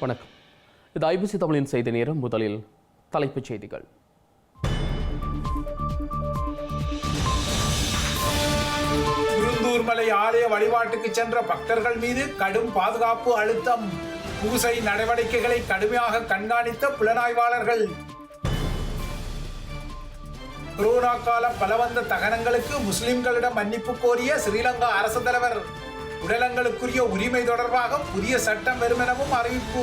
வணக்கம். இது ஐபிசி தமிழின் செய்தி நேரம். முதலில் தலைப்புச் செய்திகள். குருந்தூர் மலை ஆலய வழிபாட்டுக்கு சென்ற பக்தர்கள் மீது கடும் பாதுகாப்பு அழுத்தம். பூசை நடவடிக்கைகளை கடுமையாக கண்காணித்த புலனாய்வாளர்கள். கொரோனா கால பலவந்த தகனங்களுக்கு முஸ்லிம்களிடம் மன்னிப்பு கோரிய ஸ்ரீலங்கா அரசு தலைவர். உடலங்களுக்குரிய உரிமை தொடர்பாக புதிய சட்டம் வரும் எனவும் அறிவிப்பு.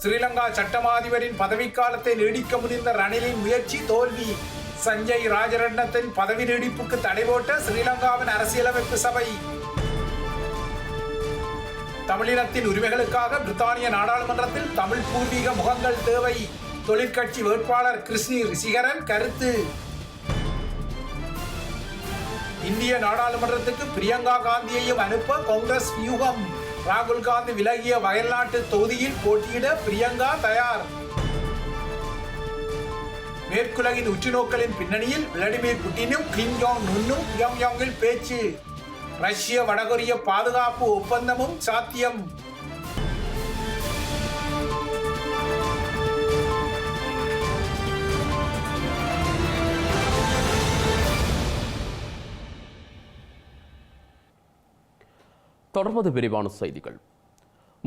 ஸ்ரீலங்கா சட்டமாதிபரின் பதவிக்காலத்தை நீடிக்க முடிந்த ரணிலின் முயற்சி தோல்வி. சஞ்சய் ராஜரட்னத்தின் பதவி நீடிப்புக்கு தடை போட்ட ஸ்ரீலங்காவின் அரசியலமைப்பு சபை. தமிழினத்தின் உரிமைகளுக்காக பிரித்தானிய நாடாளுமன்றத்தில் தமிழ் பூர்வீக முகங்கள் தேவை. தொழிற்கட்சி வேட்பாளர் கிருஷ்ணி ரிஷிகரன் கருத்து. இந்திய நாடாளுமன்றத்துக்கு பிரியங்கா காந்தியையும் அனுப்ப காங்கிரஸ் வியூகம். ராகுல் காந்தி விலகிய வயல்நாட்டு தொகுதியில் போட்டியிட பிரியங்கா தயார். மேற்குலகின் உற்றுநோக்கலின் பின்னணியில் விளாடிமிர் புட்டினும் கிம் ஜாங் உன்னும் பியோங்யாங்கில் பேச்சு. ரஷ்ய வடகொரிய பாதுகாப்பு ஒப்பந்தமும் சாத்தியம். தொடர்வது விரிவான செய்திகள்.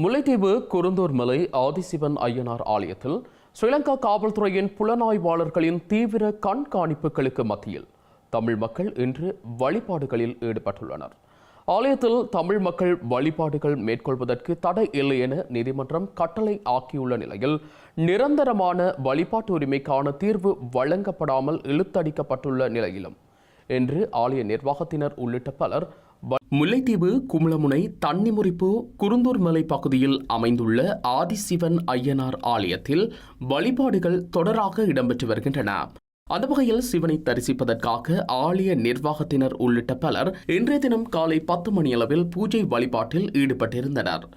முல்லைத்தீவு குருந்தூர் மலை ஆதிசிவன் ஐயனார் ஆலயத்தில் ஸ்ரீலங்கா காவல்துறையின் புலனாய்வாளர்களின் தீவிர கண்காணிப்புகளுக்கு மத்தியில் தமிழ் மக்கள் இன்று வழிபாடுகளில் ஈடுபட்டுள்ளனர். ஆலயத்தில் தமிழ் மக்கள் வழிபாடுகள் மேற்கொள்வதற்கு தடை இல்லை என நீதிமன்றம் கட்டளை ஆக்கியுள்ள நிலையில் நிரந்தரமான வழிபாட்டு உரிமைக்கான தீர்வு வழங்கப்படாமல் இழுத்தடிக்கப்பட்டுள்ள நிலையிலும் இன்று ஆலய நிர்வாகத்தினர் உள்ளிட்ட பலர் முல்லைத்தீவு குமுளமுனை தன்னிமுறிப்பு குருந்தூர் மலை பகுதியில் அமைந்துள்ள ஆதிசிவன் ஐயனார் ஆலயத்தில் வழிபாடுகள் தொடராக இடம்பெற்று வருகின்றன. அந்த வகையில் சிவனை தரிசிப்பதற்காக ஆலய நிர்வாகத்தினர் உள்ளிட்ட பலர் இன்றைய தினம் காலை 10 மணியளவில் பூஜை வழிபாட்டில் ஈடுபட்டிருந்தனர்.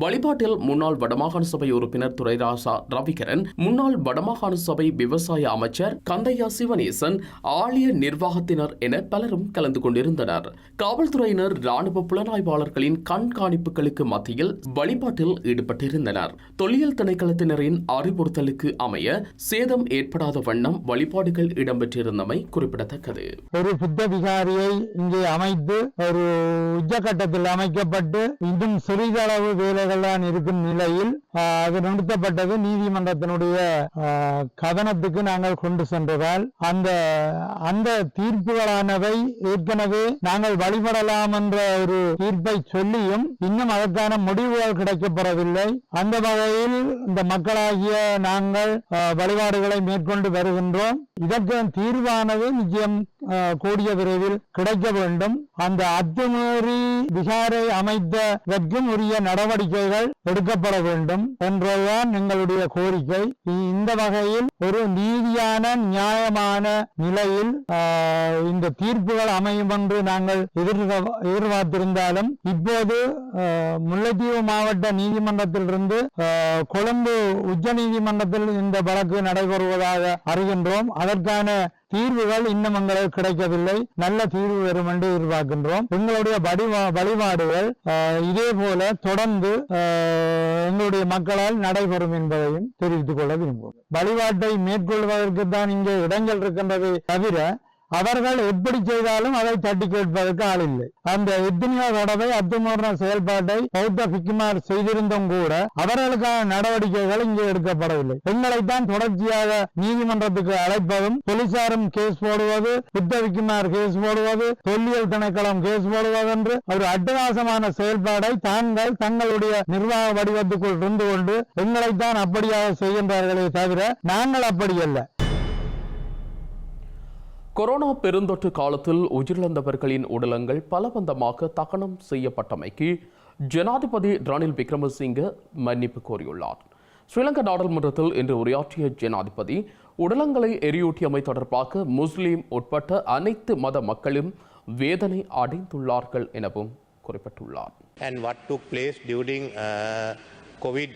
வழிபாட்டில் முன்னாள் வடமாகாண சபை உறுப்பினர் துரைராசா ரவிகரன், முன்னாள் வடமாகாண சபை விவசாய அமைச்சர் கந்தையா சிவனேசன், ஆலய நிர்வாகத்தினர் என பலரும் கலந்து கொண்டிருந்தனர். காவல்துறையினர் ராணுவ புலனாய்வாளர்களின் கண்காணிப்புகளுக்கு மத்தியில் வழிபாட்டில் ஈடுபட்டிருந்தனர். தொல்லியல் திணைக்களத்தினரின் அறிவுறுத்தலுக்கு அமைய சேதம் ஏற்படாத வண்ணம் வழிபாடுகள் இடம்பெற்றிருந்தமை குறிப்பிடத்தக்கது. ஒரு புத்த விகாரியை இங்கே அமைத்து ஒரு உச்சகட்டத்தில் அமைக்கப்பட்டு இன்னும் சிறிதளவு வேலை இருக்கும் நிலையில் அது நிறுத்தப்பட்டது நீதிமன்றத்தினுடைய கவனத்துக்கு நாங்கள் கொண்டு சென்றதால் அந்த தீர்ப்புகளானவை ஏற்கனவே நாங்கள் வழிபடலாம் என்ற ஒரு தீர்ப்பை சொல்லியும் இன்னும் அதற்கான முடிவுகள் கிடைக்கப்படவில்லை. அந்த வகையில் இந்த மக்களாகிய நாங்கள் வழிபாடுகளை மேற்கொண்டு வருகின்றோம். இதற்கு தீர்வானது நிச்சயம் கூடிய விரைவில் கிடைக்க வேண்டும். அந்த அத்துமீறி விகாரை அமைத்ததற்கும் உரிய நடவடிக்கைகள் எடுக்கப்பட வேண்டும் என்றுதான் எங்களுடைய கோரிக்கை. இந்த வகையில் ஒரு நீதியான நியாயமான நிலையில் இந்த தீர்ப்புகள் அமையும் என்று நாங்கள் எதிர்பார்த்திருந்தாலும் இப்போது முல்லைத்தீவு மாவட்ட நீதிமன்றத்திலிருந்து கொழும்பு உச்ச நீதிமன்றத்தில் இந்த வழக்கு நடைபெறுவதாக அறிகின்றோம். அதற்கான தீர்வுகள் இன்னும் எங்களுக்கு கிடைக்கவில்லை. நல்ல தீர்வு வரும் என்று எதிர்பார்க்கின்றோம். எங்களுடைய வழிபாடுகள் இதே போல தொடர்ந்து எங்களுடைய மக்களால் நடைபெறும் என்பதையும் தெரிவித்துக் கொள்ள விரும்புவோம். வழிபாட்டை மேற்கொள்வதற்கு தான் இங்கே இடங்கள் இருக்கின்றதை தவிர அவர்கள் எப்படி செய்தாலும் அதை தட்டி கேட்பதற்கு ஆள் இல்லை. அந்த எத்தனையோ தடவை அத்துமீறின செயல்பாட்டை பௌத்த பிக்குமார் செய்திருந்தும் கூட அவர்களுக்கான நடவடிக்கைகள் இங்கே எடுக்கப்படவில்லை. எங்களைத்தான் தொடர்ச்சியாக நீதிமன்றத்துக்கு அழைப்பதும், போலீசாரும் கேஸ் போடுவது, புத்த பிக்குமார் கேஸ் போடுவது, தொல்லியல் திணைக்களம் கேஸ் போடுவது என்று ஒரு அட்டகாசமான செயல்பாடை தாங்கள் தங்களுடைய நிர்வாக வடிவத்துக்குள் இருந்து கொண்டு எங்களைத்தான் அப்படியாக செய்கின்றார்களே தவிர நாங்கள் அப்படி அல்ல. கொரோனா பெருந்தொற்று காலத்தில் உயிரிழந்தவர்களின் உடலங்கள் பலவந்தமாக தகனம் செய்யப்பட்டமைக்கு ஜனாதிபதி ரணில் விக்ரமசிங்க மன்னிப்பு கோரியுள்ளார். ஸ்ரீலங்கா நாடாளுமன்றத்தில் இன்று உரையாற்றிய ஜனாதிபதி உடலங்களை எரியூட்டியமை தொடர்பாக முஸ்லிம் உட்பட்ட அனைத்து மத மக்களும் வேதனை அடைந்துள்ளார்கள் எனவும் குறிப்பிட்டுள்ளார். And what took place during COVID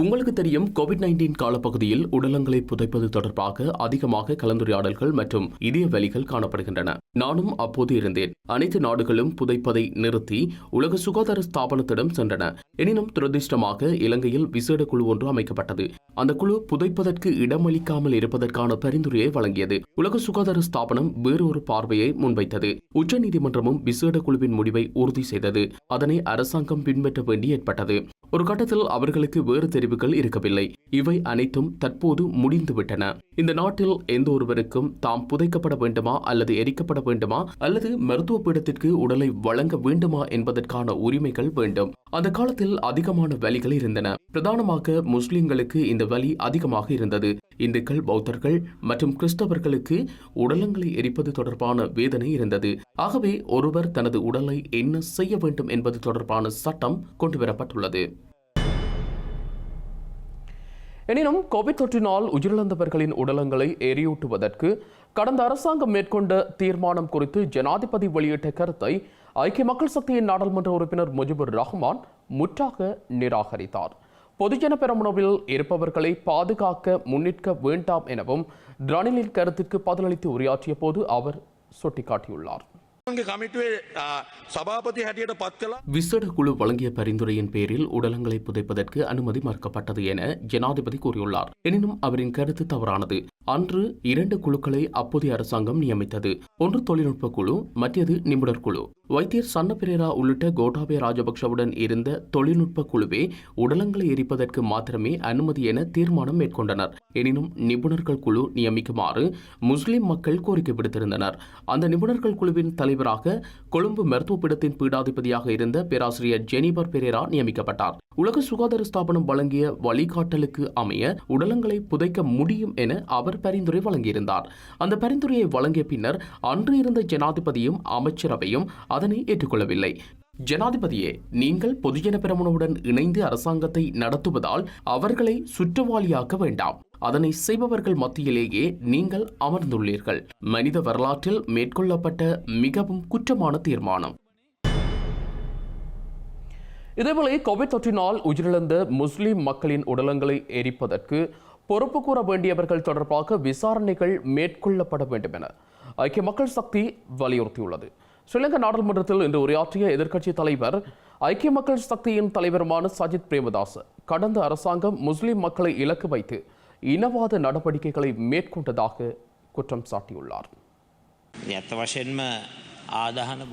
உங்களுக்கு தெரியும், கோவிட்-19 காலப்பகுதியில் உடலங்களை புதைப்பது தொடர்பாக அதிகமாக கலந்துரையாடல்கள் மற்றும் இதய வலிகள் காணப்படுகின்றன. நானும் அப்போது இருந்தேன். அனைத்து நாடுகளும் புதைப்பதை நிறுத்தி உலக சுகாதார ஸ்தாபனத்திடம் சென்றன. எனினும் துரதிர்ஷ்டமாக இலங்கையில் விசேட குழு ஒன்று அமைக்கப்பட்டது. அந்த குழு புதைப்பதற்கு இடமளிக்காமல் இருப்பதற்கான பரிந்துரையை வழங்கியது. உலக சுகாதார ஸ்தாபனம் வேறொரு பார்வையை முன்வைத்தது. உச்சநீதிமன்றமும் விசேட குழுவின் முடிவை உறுதி செய்தது. அதனை அரசாங்கம் பின்பற்ற வேண்டி ஏற்பட்டது. ஒரு கட்டத்தில் அவர்களுக்கு வேறு தெரிவுகள் இருக்கவில்லை. இவை அனைத்தும் தற்போது முடிந்துவிட்டன. இந்த நாட்டில் எந்த ஒருவருக்கும் தாம் புதைக்கப்பட வேண்டுமா அல்லது எரிக்கப்பட வேண்டுமா அல்லது மருத்துவ பீடத்திற்கு உடலை வழங்க வேண்டுமா என்பதற்கான உரிமைகள் வேண்டும். அந்த காலத்தில் அதிகமான வலிகள் இருந்தன. பிரதானமாக முஸ்லிம்களுக்கு இந்த வலி அதிகமாக இருந்தது. இந்துக்கள், பௌத்தர்கள் மற்றும் கிறிஸ்தவர்களுக்கு உடலங்களை எரிப்பது தொடர்பான வேதனை இருந்தது. ஆகவே ஒருவர் தனது உடலை என்ன செய்ய வேண்டும் என்பது தொடர்பான சட்டம் கொண்டுவரப்பட்டுள்ளது. எனினும் கோவிட் தொற்றினால் உயிரிழந்தவர்களின் உடலங்களை எரியூட்டுவதற்கு கடந்த அரசாங்கம் மேற்கொண்ட தீர்மானம் குறித்து ஜனாதிபதி வெளியிட்ட கருத்தை ஐக்கிய மக்கள் சக்தியின் நாடாளுமன்ற உறுப்பினர் முஜிபுர் ரஹ்மான் முற்றாக நிராகரித்தார். பொதுஜன பெரமுனவில் இருப்பவர்களை பாதுகாக்க முன்னிற்க வேண்டாம் எனவும் ரணிலின் கருத்துக்கு பதிலளித்து உரையாற்றிய போது அவர் சுட்டிக்காட்டியுள்ளார். விசேட குழு வழங்கிய பரிந்துரையின் பேரில் உடலங்களை புதைப்பதற்கு அனுமதி மறுக்கப்பட்டது என ஜனாதிபதி கூறியுள்ளார். எனினும் அவரின் கருத்து தவறானது. அன்று 2 குழுக்களை அப்போதைய அரசாங்கம் நியமித்தது. ஒன்று தொழில்நுட்ப குழு, மற்றது நிபுணர் குழு. வைத்தியர் சன்ன பிரேரா உள்ளிட்ட கோட்டாபய ராஜபக்சவுடன் இருந்த தொழில்நுட்ப குழுவே உடலங்களை எரிப்பதற்கு மாத்திரமே அனுமதி என தீர்மானம் மேற்கொண்டனர். எனினும் நிபுணர்கள் குழு நியமிக்குமாறு முஸ்லிம் மக்கள் கோரிக்கை விடுத்திருந்தனர். அந்த நிபுணர்கள் குழுவின் தலைவராக கொழும்பு மருத்துவ பீடத்தின் பீடாதிபதியாக இருந்த பேராசிரியர் ஜெனிபர் பெரேரா நியமிக்கப்பட்டார். உலக சுகாதார ஸ்தாபனம் வழங்கிய வழிகாட்டலுக்கு அமைய உடலங்களை புதைக்க முடியும் என அவர் பரிந்துரை வழங்கியிருந்தார். அந்த பரிந்துரையை வழங்கிய பின்னர் அன்று இருந்த ஜனாதிபதியும் அமைச்சரவையும் அதனை ஏற்றுக்கொள்ளவில்லை. ஜனாதிபதியே, நீங்கள் பொதுஜன பெரமுனவுடன் இணைந்து அரசாங்கத்தை நடத்துவதால் அவர்களை சுற்றவாளியாக்க வேண்டாம். அதனை செய்பவர்கள் மத்தியிலேயே நீங்கள் அமர்ந்துள்ளீர்கள். மனித வரலாற்றில் மேற்கொள்ளப்பட்ட மிகவும் குற்றமான தீர்மானம். இதேவேளை கோவிட் தொற்றினால் உயிரிழந்த முஸ்லிம் மக்களின் உடலங்களை எரிப்பதற்கு பொறுப்பு கூற வேண்டியவர்கள் தொடர்பாக விசாரணைகள் மேற்கொள்ளப்பட வேண்டும் என ஐக்கிய மக்கள் சக்தி வலியுறுத்தியுள்ளது. ஸ்ரீலங்கா நாடாளுமன்றத்தில் இன்று உரையாற்றிய எதிர்க்கட்சித் தலைவர், ஐக்கிய மக்கள் சக்தியின் தலைவருமான சஜித் பிரேமதாஸ் கடந்த அரசாங்கம் முஸ்லிம் மக்களை இலக்கு வைத்து இனவாத நடவடிக்கைகளை மேற்கொண்டதாக குற்றம் சாட்டியுள்ளார்.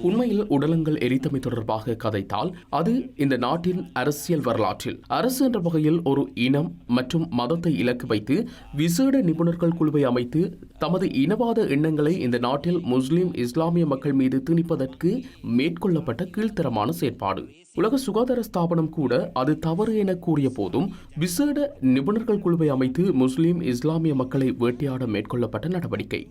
உண்மையில் உடலங்கள் எரித்தமை தொடர்பாக கதைத்தால் அது இந்த நாட்டின் அரசியல் வரலாற்றில் அரசு என்ற வகையில் ஒரு இனம் மற்றும் மதத்தை இலக்கு வைத்து விசேட நிபுணர்கள் குழுவை அமைத்து தமது இனவாத எண்ணங்களை இந்த நாட்டில் முஸ்லிம் இஸ்லாமிய மக்கள் மீது திணிப்பதற்கு மேற்கொள்ளப்பட்ட கீழ்த்தரமான செயற்பாடு. உலக சுகாதார ஸ்தாபனம் கூட அது தவறு என கூறிய போதும் விசேட நிபுணர்கள் குழுவை அமைத்து முஸ்லிம் இஸ்லாமிய மக்களை வேட்டையாட மேற்கொள்ளப்பட்ட நடவடிக்கை.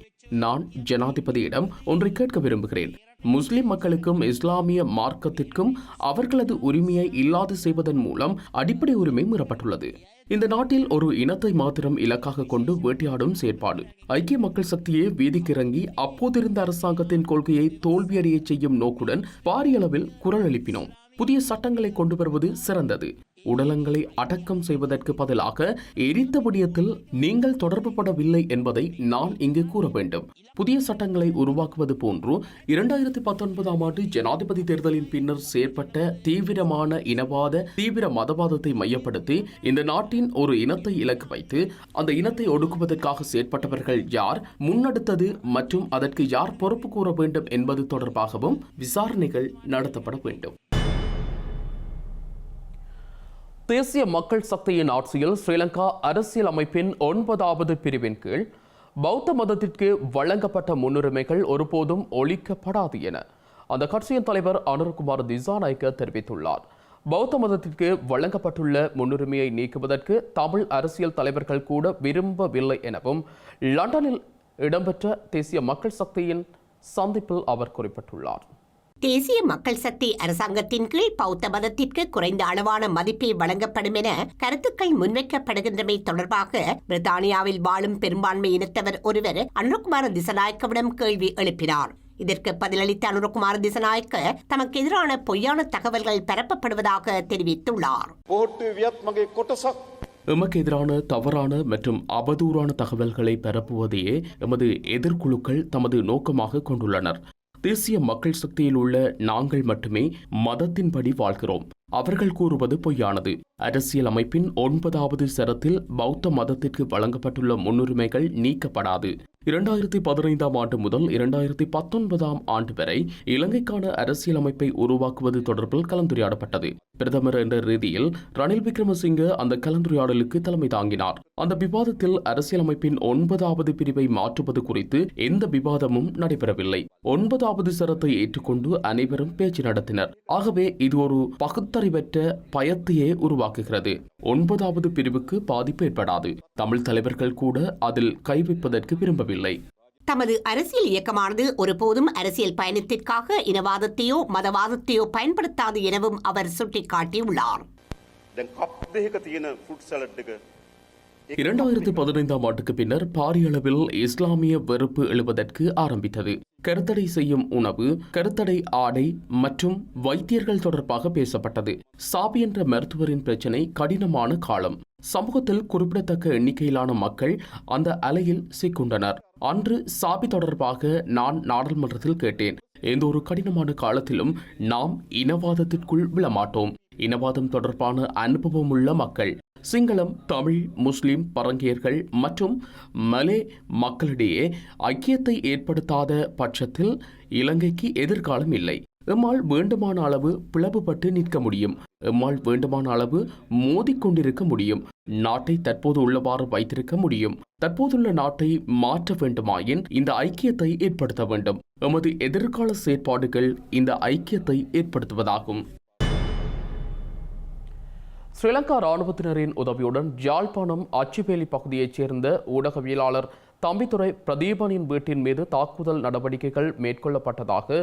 நான் ஜனாதிபதியிடம் ஒன்றை கேட்க விரும்புகிறேன். முஸ்லிம் மக்களுக்கும் இஸ்லாமிய மார்க்கத்திற்கும் அவர்களது உரிமையை இல்லாது செய்வதன் மூலம் அடிப்படை உரிமை மீறப்பட்டுள்ளது. இந்த நாட்டில் ஒரு இனத்தை மாத்திரம் இலக்காக கொண்டு வேட்டையாடும் செயற்பாடு. ஐக்கிய மக்கள் சக்தியை வீதிக்கிறங்கி அப்போதிருந்த அரசாங்கத்தின் கொள்கையை தோல்வியடைய செய்யும் நோக்குடன் பாரிய அளவில் குரல் எழுப்பினோம். புதிய சட்டங்களை கொண்டு வருவது சிறந்தது. உடலங்களை அடக்கம் செய்வதற்கு பதிலாக எரித்த விடயத்தில் நீங்கள் தொடர்புபடவில்லை என்பதை நான் இங்கு கூற வேண்டும். புதிய சட்டங்களை உருவாக்குவது போன்று 2019ஆம் ஆண்டு ஜனாதிபதி தேர்தலின் பின்னர் செயற்பட்ட தீவிரமான இனவாத தீவிர மதவாதத்தை மையப்படுத்தி இந்த நாட்டின் ஒரு இனத்தை இலக்கு வைத்து அந்த இனத்தை ஒடுக்குவதற்காக செயற்பட்டவர்கள் யார், முன்னெடுத்தது மற்றும் அதற்கு யார் பொறுப்பு கூற வேண்டும் என்பது தொடர்பாகவும் விசாரணைகள் நடத்தப்பட வேண்டும். தேசிய மக்கள் சக்தியின் ஆட்சியில் ஸ்ரீலங்கா அரசியல் அமைப்பின் 9வது பிரிவின் கீழ் பௌத்த மதத்திற்கு வழங்கப்பட்ட முன்னுரிமைகள் ஒருபோதும் ஒழிக்கப்படாது என அந்த கட்சியின் தலைவர் அனுர்குமார் திசாநாயக்க தெரிவித்துள்ளார். பௌத்த மதத்திற்கு வழங்கப்பட்டுள்ள முன்னுரிமையை நீக்குவதற்கு தமிழ் அரசியல் தலைவர்கள் கூட விரும்பவில்லை எனவும் லண்டனில் இடம்பெற்ற தேசிய மக்கள் சக்தியின் சந்திப்பில் அவர் குறிப்பிட்டுள்ளார். தேசிய மக்கள் சக்தி அரசாங்கத்தின் கீழ் பௌத்த மதத்திற்கு குறைந்த அளவான மதிப்பே வழங்கப்படும் என கருத்துக்கள் முன்வைக்கப்படுகின்றமை தொடர்பாக பிரித்தானியாவில் வாழும் பெரும்பான்மை இனத்தவர் ஒருவர் அனுர்குமார் திசாநாயக்கவிடம் கேள்வி எழுப்பினார். இதற்கு பதிலளித்த அனுரகுமார திசநாயக்க தமக்கு எதிரான பொய்யான தகவல்கள் பரப்பப்படுவதாக தெரிவித்துள்ளார். எமக்கு எதிரான தவறான மற்றும் அவதூறான தகவல்களை பரப்புவதையே எமது எதிர்குழுக்கள் தமது நோக்கமாக கொண்டுள்ளனர். தேசிய மக்கள் சக்தியில் உள்ள நாங்கள் மட்டுமே மதத்தின்படி வாழ்கிறோம். அவர்கள் கூறுவது பொய்யானது. அரசியல் அமைப்பின் 9வது சரத்தில் பௌத்த மதத்திற்கு வழங்கப்பட்டுள்ள முன்னுரிமைகள் நீக்கப்படாது. 2015ஆம் ஆண்டு முதல் 2019ஆம் ஆண்டு வரை இலங்கைக்கான அரசியல் அமைப்பை உருவாக்குவது தொடர்பில் கலந்துரையாடப்பட்டது. பிரதமர் என்ற ரீதியில் ரணில் விக்ரமசிங்க அந்த கலந்துரையாடலுக்கு தலைமை தாங்கினார். அந்த விவாதத்தில் அரசியலமைப்பின் 9வது பிரிவை மாற்றுவது குறித்து எந்த விவாதமும் நடைபெறவில்லை. 9வது சரத்தை ஏற்றுக்கொண்டு அனைவரும் பேச்சு நடத்தினர். ஆகவே இது ஒரு பகுத்தறிவற்ற பயத்தையே உருவாக்குகிறது. 9வது பிரிவுக்கு பாதிப்பு ஏற்படாது. தமிழ் தலைவர்கள் கூட அதில் கை வைப்பதற்கு விரும்பவில்லை. தமது அரசியல் இயக்கமானது ஒருபோதும் அரசியல் பயணத்திற்காக இனவாதத்தையோ மதவாதத்தையோ பயன்படுத்தாது எனவும் அவர் சுட்டிக்காட்டியுள்ளார். 2015ஆம் ஆண்டுக்கு பின்னர் பாரிய அளவில் இஸ்லாமிய வெறுப்பு எழுவதற்கு ஆரம்பித்தது. கருத்தடை செய்யும் உணவு, கருத்தடை ஆடை மற்றும் வைத்தியர்கள் தொடர்பாக பேசப்பட்டது. சாபி என்ற மருத்துவரின் பிரச்சினை கடினமான காலம். சமூகத்தில் குறிப்பிடத்தக்க எண்ணிக்கையிலான மக்கள் அந்த அலையில் சிக்குண்டனர். அன்று சாபி தொடர்பாக நான் நாடாளுமன்றத்தில் கேட்டேன். எந்த ஒரு கடினமான காலத்திலும் நாம் இனவாதத்திற்குள் விழமாட்டோம். இனவாதம் தொடர்பான அனுபவம் உள்ள மக்கள் சிங்களம், தமிழ், முஸ்லிம், பரங்கியர்கள் மற்றும் மலே மக்களிடையே ஐக்கியத்தை ஏற்படுத்தாத பட்சத்தில் இலங்கைக்கு எதிர்காலம் இல்லை. எம்மால் வேண்டுமான அளவு பிளவுபட்டு நிற்க முடியும். எம்மால் வேண்டுமான அளவு மோதிக்கொண்டிருக்க முடியும். நாட்டை தற்போது உள்ளவாறு வைத்திருக்க முடியும். தற்போதுள்ள நாட்டை மாற்ற வேண்டுமாயின் இந்த ஐக்கியத்தை ஏற்படுத்த வேண்டும். எமது எதிர்கால செயற்பாடுகள் இந்த ஐக்கியத்தை ஏற்படுத்துவதாகும். ஸ்ரீலங்கா இராணுவத்தினரின் உதவியுடன் யாழ்ப்பாணம் அச்சுவேலி பகுதியைச் சேர்ந்த ஊடகவியலாளர் தம்பித்துரை பிரதீபனின் வீட்டின் மீது தாக்குதல் நடவடிக்கைகள் மேற்கொள்ளப்பட்டதாக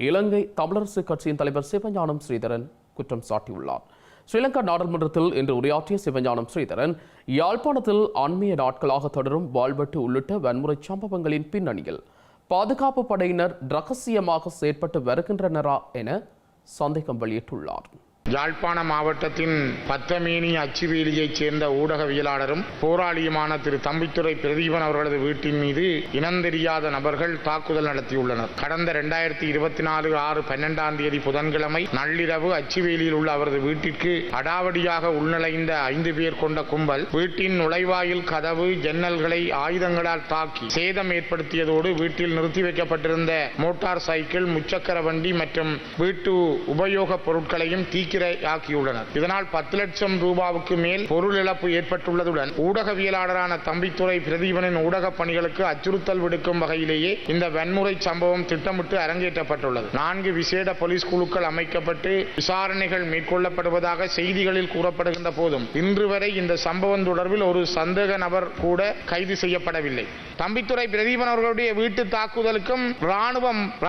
இலங்கை தமிழரசு கட்சியின் தலைவர் சிவஞானம் ஸ்ரீதரன் குற்றம் சாட்டியுள்ளார். ஸ்ரீலங்கா நாடாளுமன்றத்தில் இன்று உரையாற்றிய சிவஞானம் ஸ்ரீதரன் யாழ்ப்பாணத்தில் அண்மைய நாட்களாக தொடரும் வாழ்வெட்டு உள்ளிட்ட வன்முறை சம்பவங்களின் பின்னணியில் பாதுகாப்பு படையினர் ரகசியமாக செயற்பட்டு வருகின்றனரா என சந்தேகம் வெளியிட்டுள்ளார். யாழ்ப்பாண மாவட்டத்தின் பத்தமேனி அச்சுவேலியைச் சேர்ந்த ஊடகவியலாளரும் போராளியுமான திரு தம்பித்துரை பிரதீபன் அவர்களது வீட்டின் மீது இனந்தெரியாத நபர்கள் தாக்குதல் நடத்தியுள்ளனர். கடந்த 2024 6/12 புதன்கிழமை நள்ளிரவு அச்சுவேலியில் உள்ள அவரது வீட்டிற்கு அடாவடியாக உள்நுழைந்த 5 பேர் கொண்ட கும்பல் வீட்டின் நுழைவாயில், கதவு, ஜன்னல்களை ஆயுதங்களால் தாக்கி சேதம் ஏற்படுத்தியதோடு வீட்டில் நிறுத்தி வைக்கப்பட்டிருந்த மோட்டார் சைக்கிள், முச்சக்கர வண்டி மற்றும் வீட்டு உபயோகப் பொருட்களையும் ஆக்கியுள்ளனர். இதனால் 10 லட்சம் ரூபாவுக்கு மேல் பொருள் இழப்பு ஏற்பட்டுள்ளதுடன் ஊடகவியலாளரான தம்பித்துரை பிரதீபனின் ஊடக பணிகளுக்கு அச்சுறுத்தல் விடுக்கும் வகையிலேயே இந்த வன்முறை சம்பவம் திட்டமிட்டு அரங்கேற்றப்பட்டுள்ளது. 4 விசேட போலீஸ் குழுக்கள் அமைக்கப்பட்டு விசாரணைகள் மேற்கொள்ளப்படுவதாக செய்திகளில் கூறப்படுகின்ற போதும் இன்று வரை இந்த சம்பவம் தொடர்பில் ஒரு சந்தேக நபர் கூட கைது செய்யப்படவில்லை. தம்பித்துரை பிரதீபன் அவர்களுடைய வீட்டு தாக்குதலுக்கும்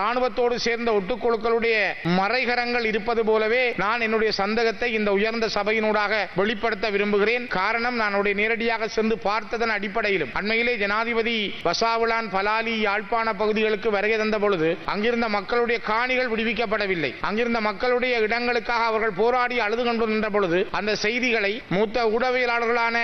ராணுவத்தோடு சேர்ந்த ஒட்டுக்குழுக்களுடைய மறைகரங்கள் இருப்பது போலவே நான் என்னுடைய சந்தேகத்தை இந்த உயர்ந்த சபையினூடாக வெளிப்படுத்த விரும்புகிறேன். காரணம், நான் நேரடியாக சென்று பார்த்ததன் அடிப்படையிலும் அண்மையிலே ஜனாதிபதி வசாவுலான், பலாலி, யாழ்ப்பாண பகுதிகளுக்கு வருகை தந்த பொழுது அங்கிருந்த மக்களுடைய காணிகள் விடுவிக்கப்படவில்லை. அங்கிருந்த மக்களுடைய இடங்களுக்காக அவர்கள் போராடி அழுது கொண்டிருந்த பொழுது அந்த செய்திகளை மூத்த ஊடகவியலாளர்களான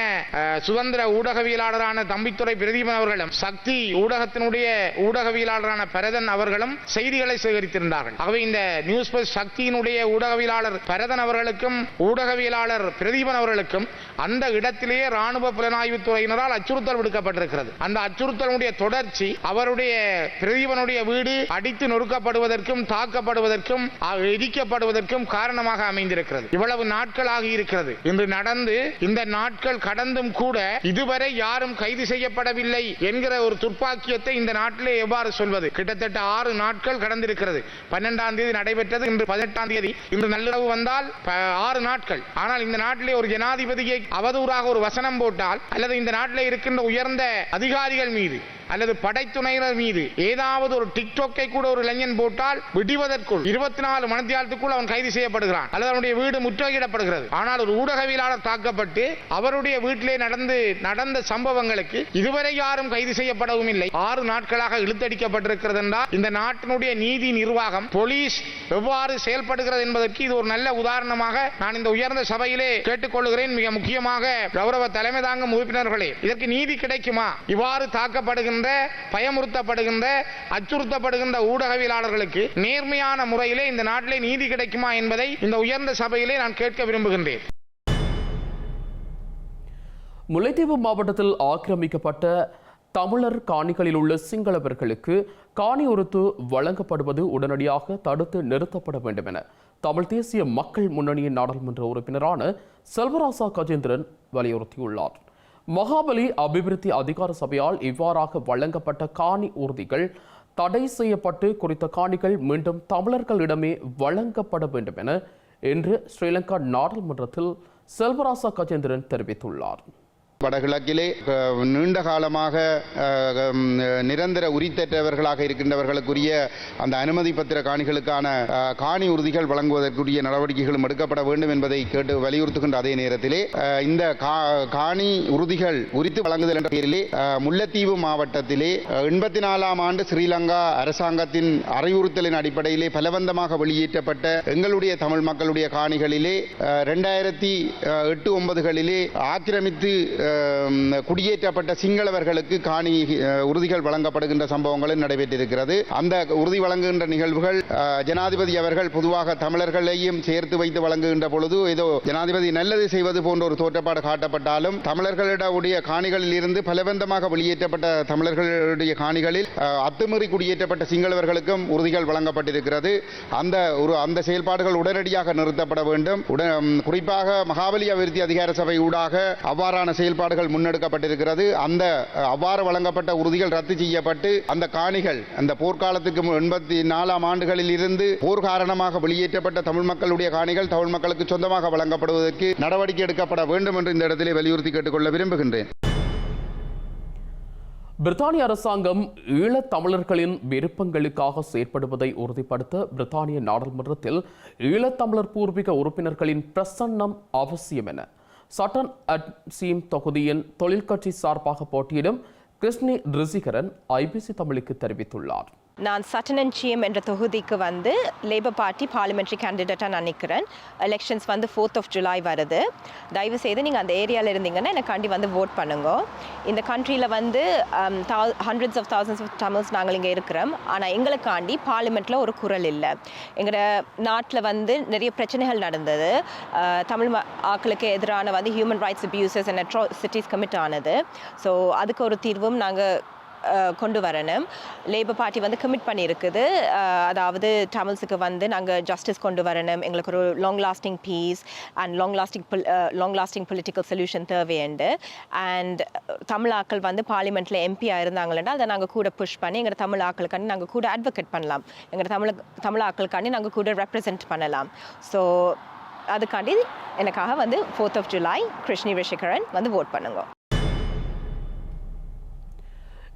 சுதந்திர ஊடகவியலாளரான தம்பித்துரை பிரதீபன் அவர்களும் சக்தி ஊடகத்தினுடைய ஊடகவியலாளரான பரதன் அவர்களும் செய்திகளை சேகரித்திருந்தார்கள். ஆகவே இந்த நியூஸ் பஸ் சக்தியினுடைய ஊடகவியலாளர் பரதன் அவர்களுக்கும் ஊடகவியலாளர் பிரதீபன் அவர்களுக்கும் அந்த இடத்திலேயே ராணுவ புலனாய்வு துறையினரால் அச்சுறுத்தல் விடுக்கப்பட்டிருக்கிறது. அந்த அச்சுறுத்தலுடைய தொடர்ச்சி அவருடைய பிரதீபனுடைய வீடு அடித்து நொறுக்கப்படுவதற்கும் தாக்கப்படுவதற்கும் எரிக்கப்படுவதற்கும் காரணமாக அமைந்திருக்கிறது. இவ்வளவு நாட்கள் ஆகி இருக்கிறது. இன்று நடந்து இந்த நாட்கள் கடந்தும் கூட இதுவரை யாரும் கைது செய்யப்படவில்லை என்கிற ஒரு துர்ப்பாக்கியத்தை இந்த நாட்டிலே எவ்வாறு சொல்வது? கிட்டத்தட்ட 6 நாட்கள் கடந்திருக்கிறது. 12ஆம் தேதி நடைபெற்றது. இன்று 18ஆம் தேதி. இன்று நள்ளிரவு வந்தால் 6 நாட்கள். ஆனால் இந்த நாட்டிலே ஒரு ஜனாதிபதியை அவதூறாக ஒரு வசனம் போட்டால் அல்லது இந்த நாட்டிலே இருக்கின்ற உயர்ந்த அதிகாரிகள் மீது அல்லது படைத்துணையினர் மீது ஏதாவது ஒரு டிக்டாக்கை கூட ஒரு இளைஞன் போட்டால் விடுவதற்குள் 24 மணித்தியாலத்துக்குள் அவன் கைது செய்யப்படுகிறான் அல்லது அவனுடைய வீடு முற்றுகையிடப்படுகிறது. ஆனால் ஒரு ஊடகவியலாளர் தாக்கப்பட்டு அவருடைய வீட்டிலே நடந்த சம்பவங்களுக்கு இதுவரை யாரும் கைது செய்யப்படவும் இல்லை. 6 நாட்களாக இழுத்தடிக்கப்பட்டிருக்கிறது என்றால் இந்த நாட்டினுடைய நீதி நிர்வாகம் போலீஸ் எவ்வாறு செயல்படுகிறது என்பதற்கு இது ஒரு நல்ல உதாரணமாக நான் இந்த உயர்ந்த சபையிலே கேட்டுக்கொள்கிறேன். மிக முக்கியமாக கௌரவ தலைமை தாங்கும் உறுப்பினர்களே, இதற்கு நீதி கிடைக்குமா? இவ்வாறு தாக்கப்படுகின்ற, பயமுறுத்தப்படுகின்ற, அச்சுறுத்தப்படுகின்ற ஊடகவியலாளர்களுக்கு நேர்மையான முறையிலே இந்த நாட்டிலே நீதி கிடைக்குமா என்பதை இந்த உயர்ந்த சபையிலே நான் கேட்க விரும்புகின்றேன். முல்லைத்தீவு மாவட்டத்தில் ஆக்கிரமிக்கப்பட்ட தமிழர் காணிகளில் உள்ள சிங்களவர்களுக்கு காணி உறுத்து வழங்கப்படுவது உடனடியாக தடுத்து நிறுத்தப்பட வேண்டும் என தமிழ் தேசிய மக்கள் முன்னணியின் நாடாளுமன்ற உறுப்பினரான செல்வராசா கஜேந்திரன் வலியுறுத்தியுள்ளார். மகாபலி அபிவிருத்தி அதிகார சபையால் இவ்வாறாக வழங்கப்பட்ட காணி உறுதிகள் தடை செய்யப்பட்டு குறித்த காணிகள் மீண்டும் தமிழர்களிடமே வழங்கப்பட வேண்டும் என இன்று ஸ்ரீலங்கா நாடாளுமன்றத்தில் செல்வராசா கஜேந்திரன் தெரிவித்துள்ளார். வடகிழக்கிலே நீண்ட காலமாக நிரந்தர உரித்தற்றவர்களாக இருக்கின்றவர்களுக்குரிய அந்த அனுமதி பத்திர காணிகளுக்கான காணி உறுதிகள் வழங்குவதற்குரிய நடவடிக்கைகளும் எடுக்கப்பட வேண்டும் என்பதை கேட்டு வலியுறுத்துகின்ற அதே நேரத்திலே இந்த காணி உறுதிகள் உரித்து வழங்குதல் என்ற பெயரிலே முல்லைத்தீவு மாவட்டத்திலே 84ஆம் ஆண்டு ஸ்ரீலங்கா அரசாங்கத்தின் அறிவுறுத்தலின் அடிப்படையிலே பலவந்தமாக வெளியேற்றப்பட்ட எங்களுடைய தமிழ் மக்களுடைய காணிகளிலே 2008-9களிலே ஆக்கிரமித்து குடியேற்றப்பட்ட சிங்களவர்களுக்கு காணி உறுதிகள் வழங்கப்படுகின்ற சம்பவங்களும் நடைபெற்றிருக்கிறது. அந்த உறுதி வழங்குகின்ற நிகழ்வுகள் ஜனாதிபதி அவர்கள் பொதுவாக தமிழர்களையும் சேர்த்து வைத்து வழங்குகின்ற பொழுது ஏதோ ஜனாதிபதி நல்லது செய்வது போன்ற ஒரு தோற்றப்பாடு காட்டப்பட்டாலும் தமிழர்களுடைய காணிகளில் இருந்து பலவந்தமாக வெளியேற்றப்பட்ட தமிழர்களுடைய காணிகளில் அத்துமீறி குடியேற்றப்பட்ட சிங்களவர்களுக்கும் உறுதிகள் வழங்கப்பட்டிருக்கிறது. அந்த செயல்பாடுகள் உடனடியாக நிறுத்தப்பட வேண்டும். குறிப்பாக மகாபலி அபிவிருத்தி அதிகார சபை ஊடாக அவ்வாறான செயல்பாடுகள் முன்னெடுக்கப்பட்டிருக்கிறது. அந்த அவ்வாறு வழங்கப்பட்ட உறுதிகள் ரத்து செய்யப்பட்டு அந்த காணிகள் அந்த போர்க்காலத்துக்கு 84ஆம் ஆண்டுகளில் இருந்து போர் காரணமாக வெளியேற்றப்பட்ட தமிழ் மக்களுடைய காணிகள் தமிழ் மக்களுக்கு சொந்தமாக வழங்கப்படுவதற்கு நடவடிக்கை எடுக்கப்பட வேண்டும் என்று இந்த இடத்திலே வலியுறுத்தி கேட்டுக்கொள்ள விரும்புகின்றேன். பிரித்தானிய அரசாங்கம் ஈழத் தமிழர்களின் விருப்பங்களுக்காக செயற்படுவதை உறுதிப்படுத்த பிரித்தானிய நாடாளுமன்றத்தில் ஈழத்தமிழர் பூர்வீக உறுப்பினர்களின் பிரசன்னம் அவசியம் என சட்டன் அட்சீம் தொகுதியின் தொழிற்கட்சி சார்பாக போட்டியிடும் கிருஷ்ணி ரிசிகரன் ஐபிசி தமிழுக்கு தெரிவித்துள்ளார். நான் சட்டனஞ்சியம் என்ற தொகுதிக்கு வந்து லேபர் பார்ட்டி பார்லிமெண்ட்ரி கேண்டிடேட்டாக நான் நிற்கிறேன். எலெக்ஷன்ஸ் வந்து 4th July வருது. தயவு செய்து நீங்கள் அந்த ஏரியாவில் இருந்தீங்கன்னா எனக்காண்டி வந்து ஓட் பண்ணுங்க. இந்த கண்ட்ரியில் வந்து hundreds of thousands of Tamils நாங்கள் இங்கே இருக்கிறோம். ஆனால் எங்களுக்காண்டி பார்லிமெண்ட்டில் ஒரு குரல் இல்லை. எங்களோட நாட்டில் வந்து நிறைய பிரச்சனைகள் நடந்தது. தமிழ் ஆக்களுக்கு எதிரான வந்து human rights abuses and atrocities commit ஆனது. ஸோ அதுக்கு ஒரு தீர்வும் நாங்கள் கொண்டு வரணும். லேபர் பார்ட்டி வந்து கமிட் பண்ணியிருக்குது. அதாவது தமிழ்ஸுக்கு வந்து நாங்கள் ஜஸ்டிஸ் கொண்டு வரணும், எங்களுக்கு ஒரு long lasting peace and long lasting political solution தேவையுண்டு. அண்ட் தமிழ் ஆக்கள் வந்து பார்லிமெண்ட்டில் எம்பியாக இருந்தாங்களா அதை நாங்கள் கூட புஷ் பண்ணி எங்கள் தமிழ் ஆக்களுக்காண்டி நாங்கள் கூட அட்வொகேட் பண்ணலாம், எங்கள் தமிழ் ஆக்களுக்காண்டி நாங்கள் கூட ரெப்ரசன்ட் பண்ணலாம். ஸோ அதுக்காண்டி எனக்காக வந்து 4th July கிருஷ்ணி ரிஷிகரன் வந்து ஓட் பண்ணுங்க.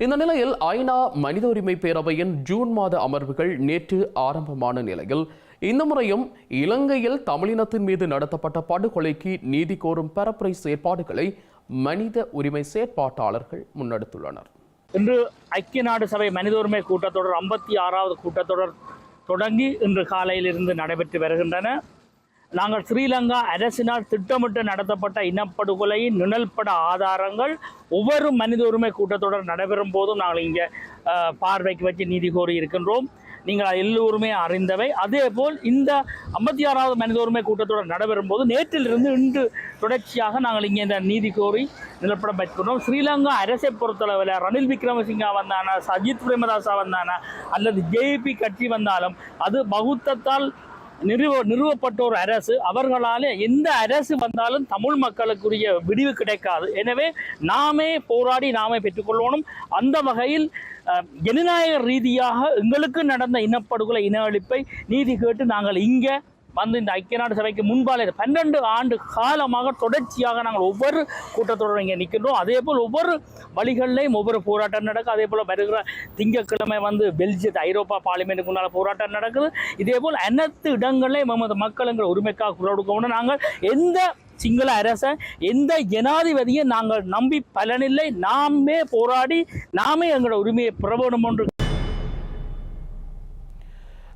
இந்த நிலையில் ஐநா மனித உரிமை பேரவையின் ஜூன் மாத அமர்வுகள் நேற்று ஆரம்பமான நிலையில் இந்த முறையும் இலங்கையில் தமிழினத்தின் மீது நடத்தப்பட்ட படுகொலைக்கு நீதி கோரும் பரப்புரை செயற்பாடுகளை மனித உரிமை செயற்பாட்டாளர்கள் முன்னெடுத்துள்ளனர். இன்று ஐக்கிய நாடு சபை மனித உரிமை கூட்டத்தொடர் 56வது கூட்டத்தொடர் தொடங்கி இன்று காலையிலிருந்து நடைபெற்று வருகின்றன. நாங்கள் ஸ்ரீலங்கா அரசினால் திட்டமிட்டு நடத்தப்பட்ட இனப்படுகொலையின் நிழல்பட ஆதாரங்கள் ஒவ்வொரு மனித உரிமை கூட்டத்தொடர் நடைபெறும் போதும் நாங்கள் இங்கே பார்வைக்கு வச்சு நீதி கோரி இருக்கின்றோம். நீங்கள் எல்லோருமே அறிந்தவை. அதேபோல் இந்த 56வது மனித உரிமை கூட்டத்தொடர் நடைபெறும் போது நேற்றிலிருந்து இன்று தொடர்ச்சியாக நாங்கள் இங்கே இந்த நீதி கோரி நிலப்படம் வைக்கின்றோம். ஸ்ரீலங்கா அரசை பொறுத்தளவில் ரணில் விக்ரமசிங்கா வந்தானா, சஜித் பிரேமதாசா வந்தானா அல்லது ஜேபி கட்சி வந்தாலும் அது பகுத்தத்தால் நிறுவப்பட்ட ஒரு அரசு. அவர்களால் எந்த அரசு வந்தாலும் தமிழ் மக்களுக்குரிய விடிவு கிடைக்காது. எனவே நாமே போராடி நாமே பெற்றுக்கொள்ளணும். அந்த வகையில் ஜனநாயக ரீதியாக எங்களுக்கு நடந்த இனப்படுகொலை இன அழிப்பை நீதி கேட்டு நாங்கள் இங்கே வந்து இந்த ஐக்கிய நாடு சபைக்கு முன்பாலே 12 ஆண்டு காலமாக தொடர்ச்சியாக நாங்கள் ஒவ்வொரு கூட்டத்தொடரும் இங்கே நிற்கின்றோம். அதே போல் ஒவ்வொரு வழிகளிலையும் ஒவ்வொரு போராட்டம் நடக்கும். அதே போல் வருகிற திங்கட்கிழமை வந்து பெல்ஜியத் ஐரோப்பா பார்லிமெண்ட்டுக்கு முன்னால் போராட்டம் நடக்குது. இதே போல் அனைத்து இடங்களிலும் நமது மக்கள் எங்கள் உரிமைக்காக குரல் கொடுக்க நாங்கள் எந்த சிங்கள அரசை எந்த ஜனாதிபதியை நாங்கள் நம்பி பலனில்லை. நாமே போராடி நாமே எங்களோட உரிமையை பெற வேண்டும் என்று.